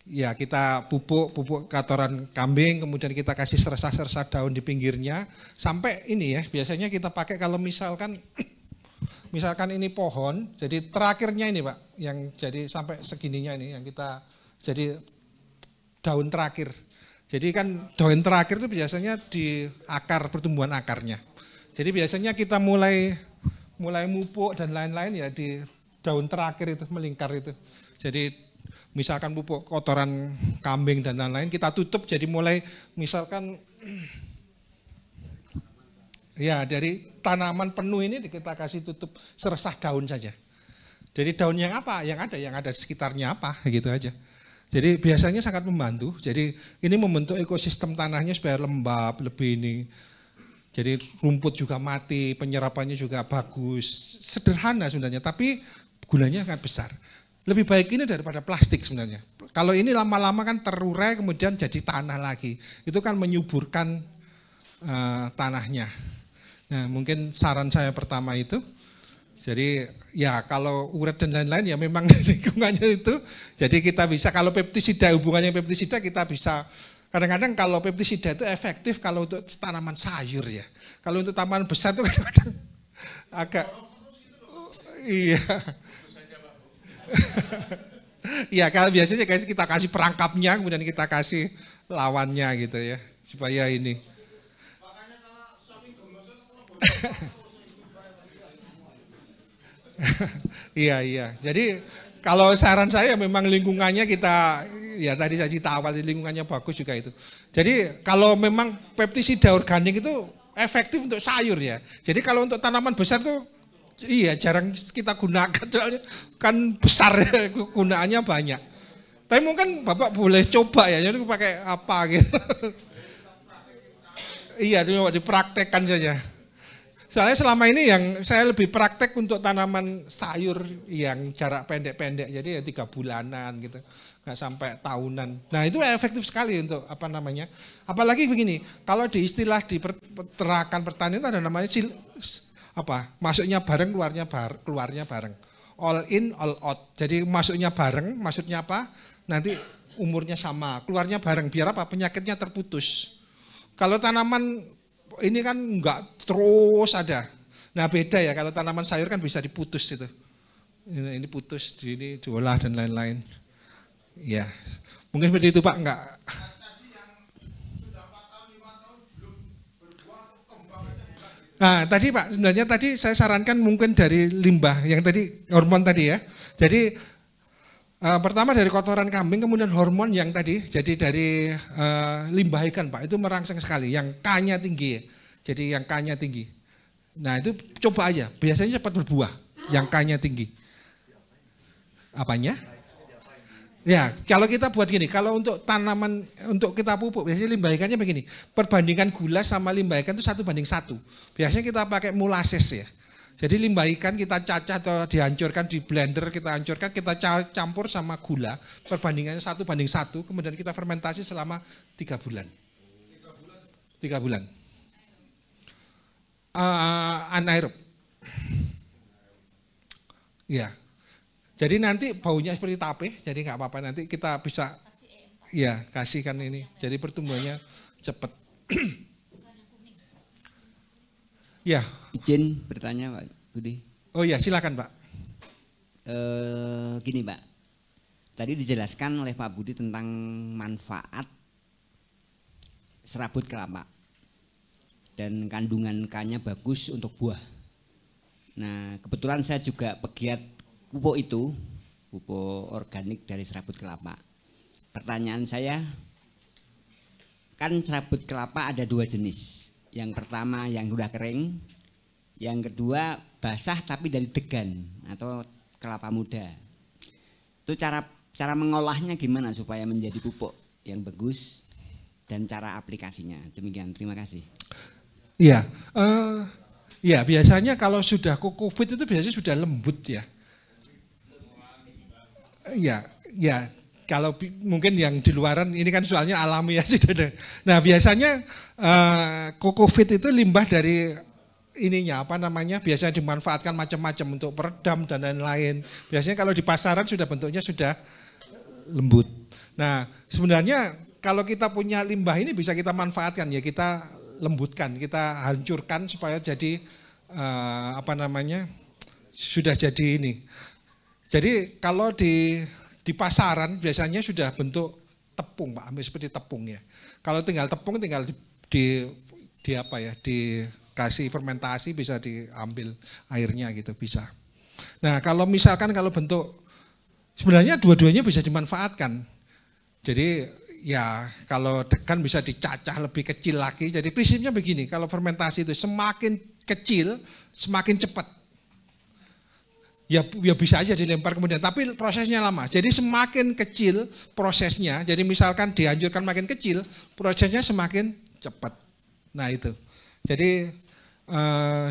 A: ya kita pupuk kotoran kambing, kemudian kita kasih seresah daun di pinggirnya sampai ini ya biasanya kita pakai kalau misalkan ini pohon, jadi terakhirnya ini Pak yang jadi sampai segininya ini yang kita jadi daun terakhir. Jadi kan daun terakhir itu biasanya di akar, pertumbuhan akarnya. Jadi biasanya kita mulai mupuk dan lain-lain ya di daun terakhir itu melingkar itu. Jadi misalkan pupuk kotoran kambing dan lain-lain kita tutup jadi mulai misalkan ya dari tanaman penuh ini kita kasih tutup seresah daun saja. Jadi daun yang apa? Yang ada di sekitarnya apa gitu aja. Jadi biasanya sangat membantu. Jadi ini membentuk ekosistem tanahnya supaya lembab lebih ini. Jadi rumput juga mati, penyerapannya juga bagus. Sederhana sebenarnya, tapi gunanya sangat besar. Lebih baik ini daripada plastik sebenarnya. Kalau ini lama-lama kan terurai kemudian jadi tanah lagi. Itu kan menyuburkan tanahnya. Nah mungkin saran saya pertama itu. Jadi ya kalau uret dan lain-lain ya memang lingkungannya itu. Jadi kita bisa kalau pestisida, hubungannya pestisida kita bisa, kadang-kadang kalau pestisida itu efektif kalau untuk tanaman sayur ya. Kalau untuk tanaman besar itu kadang-kadang agak iya. Iya, kalau biasanya kita kasih perangkapnya, kemudian kita kasih lawannya gitu ya, supaya ini. Iya. Jadi kalau saran saya memang lingkungannya kita, ya tadi saya cerita awal lingkungannya bagus juga itu. Jadi kalau memang pestisida organik itu efektif untuk sayur ya. Jadi kalau untuk tanaman besar tuh iya jarang kita gunakan, kan besar ya, gunaannya banyak. Tapi mungkin Bapak boleh coba ya, jadi pakai apa gitu. Iya, dipraktekkan saja. Soalnya selama ini yang saya lebih praktek untuk tanaman sayur yang jarak pendek-pendek, jadi ya 3 bulanan gitu, nggak sampai tahunan. Nah itu efektif sekali untuk apa namanya. Apalagi begini, kalau di istilah di peternakan pertanian itu ada namanya masuknya bareng, keluarnya bareng. All in, all out. Jadi masuknya bareng, maksudnya apa? Nanti umurnya sama, keluarnya bareng. Biar apa? Penyakitnya terputus. Kalau tanaman ini kan enggak terus ada. Nah beda ya, kalau tanaman sayur kan bisa diputus itu. Ini putus, ini diolah dan lain-lain. Ya, mungkin seperti itu Pak, enggak. Nah tadi Pak, sebenarnya tadi saya sarankan mungkin dari limbah, yang tadi hormon tadi ya. Jadi pertama dari kotoran kambing, kemudian hormon yang tadi, jadi dari limbah ikan Pak, itu merangsang sekali, yang K-nya tinggi ya. Jadi yang K-nya tinggi. Nah itu coba aja, biasanya cepat berbuah, yang K-nya tinggi. Apanya? Ya, kalau kita buat gini, kalau untuk tanaman, untuk kita pupuk, biasanya limbah ikannya begini, perbandingan gula sama limbah ikan itu 1:1. Biasanya kita pakai molases ya. Jadi limbah ikan kita cacah atau dihancurkan di blender, kita hancurkan, kita campur sama gula, perbandingannya 1:1, kemudian kita fermentasi selama 3 bulan. 3 bulan. Anaerob. Ya. Jadi nanti baunya seperti tape, jadi nggak apa-apa, nanti kita bisa ya kasihkan ini. Jadi pertumbuhannya cepat. Ya.
G: Izin bertanya Pak Budi.
A: Oh ya, silakan Pak.
G: Gini Pak, tadi dijelaskan oleh Pak Budi tentang manfaat serabut kelapa dan kandungan K-nya bagus untuk buah. Nah kebetulan saya juga pegiat pupuk itu, pupuk organik dari serabut kelapa. Pertanyaan saya, kan serabut kelapa ada 2 jenis. Yang pertama yang sudah kering, yang kedua basah tapi dari degan atau kelapa muda. Itu cara mengolahnya gimana supaya menjadi pupuk yang bagus dan cara aplikasinya. Demikian, terima kasih.
A: Iya, ya biasanya kalau sudah kokopit itu biasanya sudah lembut ya. Ya, kalau mungkin yang di luaran ini kan soalnya alami ya sudah. Nah biasanya kokopit itu limbah dari ininya apa namanya, biasanya dimanfaatkan macam-macam untuk peredam dan lain-lain. Biasanya kalau di pasaran sudah bentuknya sudah lembut. Nah sebenarnya kalau kita punya limbah ini bisa kita manfaatkan ya, kita lembutkan, kita hancurkan supaya jadi apa namanya, sudah jadi ini. Jadi kalau di pasaran biasanya sudah bentuk tepung Pak, ambil seperti tepung ya. Kalau tinggal tepung tinggal di apa ya, dikasih fermentasi bisa diambil airnya gitu bisa. Nah kalau misalkan kalau bentuk, sebenarnya dua-duanya bisa dimanfaatkan. Jadi ya kalau degan bisa dicacah lebih kecil lagi. Jadi prinsipnya begini, kalau fermentasi itu semakin kecil semakin cepat. Ya bisa aja dilempar kemudian, tapi prosesnya lama. Jadi semakin kecil prosesnya, jadi misalkan dihancurkan makin kecil, prosesnya semakin cepat. Nah itu. Jadi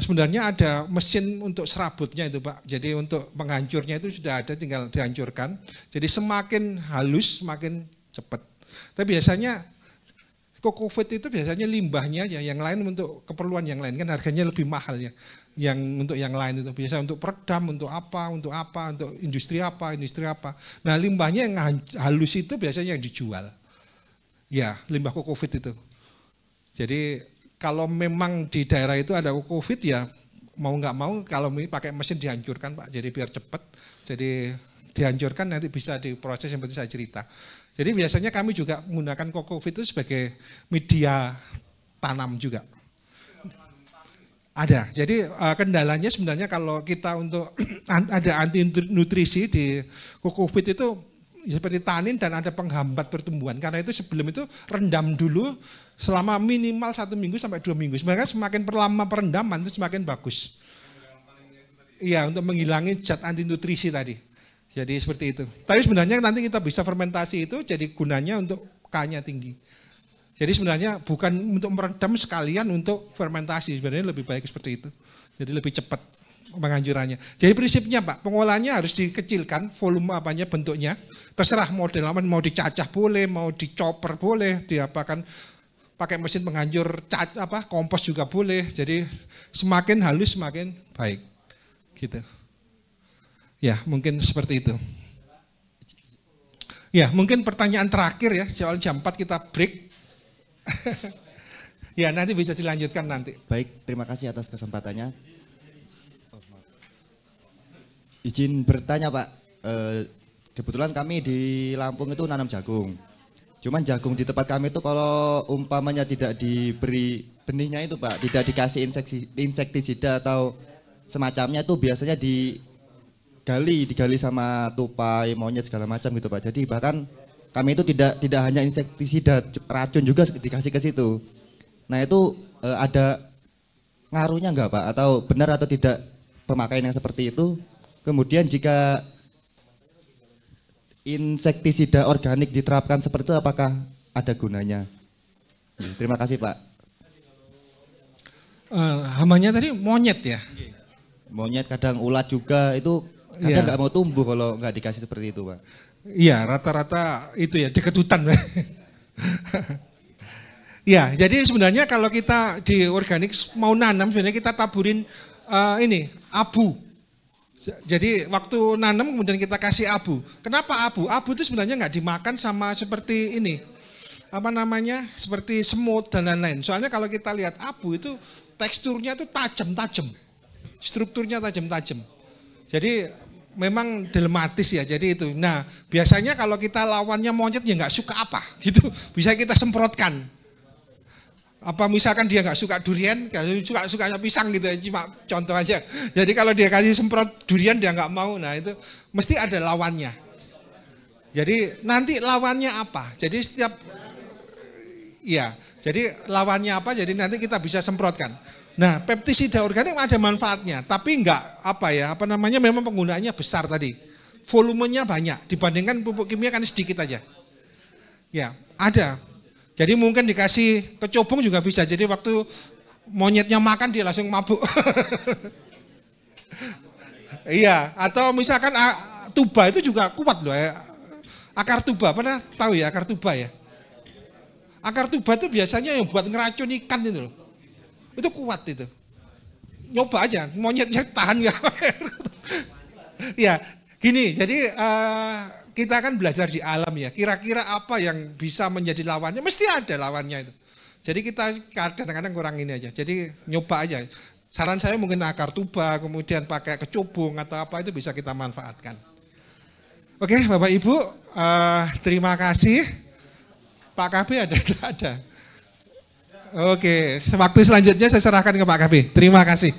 A: sebenarnya ada mesin untuk serabutnya itu Pak. Jadi untuk penghancurnya itu sudah ada, tinggal dihancurkan. Jadi semakin halus semakin cepat. Tapi biasanya Kokofit itu biasanya limbahnya aja, yang lain untuk keperluan yang lain kan harganya lebih mahal ya. Yang untuk yang lain itu biasa untuk peredam, untuk industri apa. Nah limbahnya yang halus itu biasanya yang dijual. Ya limbah kokofit itu. Jadi kalau memang di daerah itu ada kokofit ya mau nggak mau kalau pakai mesin dihancurkan Pak. Jadi biar cepat. Jadi dihancurkan nanti bisa diproses seperti saya cerita. Jadi biasanya kami juga menggunakan kokofit itu sebagai media tanam juga. Ada. Jadi kendalanya sebenarnya kalau kita untuk ada anti nutrisi di kokofit itu seperti tanin dan ada penghambat pertumbuhan. Karena itu sebelum itu rendam dulu selama minimal 1 minggu sampai 2 minggu. Sebenarnya semakin lama perendaman itu semakin bagus. Iya, untuk menghilangi zat anti nutrisi tadi. Jadi seperti itu. Tapi sebenarnya nanti kita bisa fermentasi itu jadi gunanya untuk K-nya tinggi. Jadi sebenarnya bukan untuk meredam sekalian untuk fermentasi, sebenarnya lebih baik seperti itu. Jadi lebih cepat penghancurannya. Jadi prinsipnya Pak, pengolahannya harus dikecilkan, volume apanya bentuknya, terserah model apa, mau dicacah boleh, mau dicoper boleh, diapakan pakai mesin penghancur kompos juga boleh. Jadi semakin halus semakin baik. Gitu. Ya, mungkin seperti itu. Ya, mungkin pertanyaan terakhir ya, soal jam 4 kita break. Ya nanti bisa dilanjutkan nanti.
H: Baik, terima kasih atas kesempatannya. Izin bertanya Pak, kebetulan kami di Lampung itu nanam jagung. Cuman jagung di tempat kami itu kalau umpamanya tidak diberi benihnya itu Pak, tidak dikasih insektisida atau semacamnya itu biasanya digali sama tupai, monyet segala macam gitu Pak. Jadi bahkan kami itu tidak hanya insektisida, racun juga dikasih ke situ. Nah itu ada ngaruhnya enggak Pak? Atau benar atau tidak pemakaian yang seperti itu? Kemudian jika insektisida organik diterapkan seperti itu, apakah ada gunanya? Terima kasih Pak.
A: Hamanya tadi monyet ya?
H: Monyet, kadang ulat juga, itu kadang nggak mau tumbuh kalau nggak dikasih seperti itu Pak.
A: Iya, rata-rata itu ya, deketutan. Ya, jadi sebenarnya kalau kita di organik mau nanam, sebenarnya kita taburin abu. Jadi waktu nanam kemudian kita kasih abu. Kenapa abu? Abu itu sebenarnya nggak dimakan sama seperti ini. Seperti semut dan lain-lain. Soalnya kalau kita lihat abu itu teksturnya itu tajam-tajam. Strukturnya tajam-tajam. Jadi memang dilematis ya, jadi itu. Nah, biasanya kalau kita lawannya monyet ya nggak suka apa, gitu. Bisa kita semprotkan. Apa misalkan dia nggak suka durian, kalau sukanya pisang gitu, cuma contoh aja. Jadi kalau dia kasih semprot durian dia nggak mau, nah itu mesti ada lawannya. Jadi nanti lawannya apa? Jadi jadi lawannya apa? Jadi nanti kita bisa semprotkan. Nah, pestisida organik ada manfaatnya, tapi memang penggunaannya besar tadi. Volumenya banyak dibandingkan pupuk kimia kan sedikit aja. Ya, ada. Jadi mungkin dikasih kecubung juga bisa. Jadi waktu monyetnya makan dia langsung mabuk. Iya, atau misalkan tuba itu juga kuat loh ya. Akar tuba, pernah tahu ya akar tuba ya? Akar tuba itu biasanya yang buat ngeracun ikan itu loh. Itu kuat itu. Nyoba aja, monyetnya tahan nggak? Ya, gini. Jadi kita kan belajar di alam ya. Kira-kira apa yang bisa menjadi lawannya? Mesti ada lawannya itu. Jadi kita kadang-kadang kurang ini aja. Jadi nyoba aja. Saran saya mungkin akar tuba, kemudian pakai kecubung atau apa itu bisa kita manfaatkan. Oke, Bapak Ibu, terima kasih. Pak KB ada. Oke, waktu selanjutnya saya serahkan ke Pak KB. Terima kasih.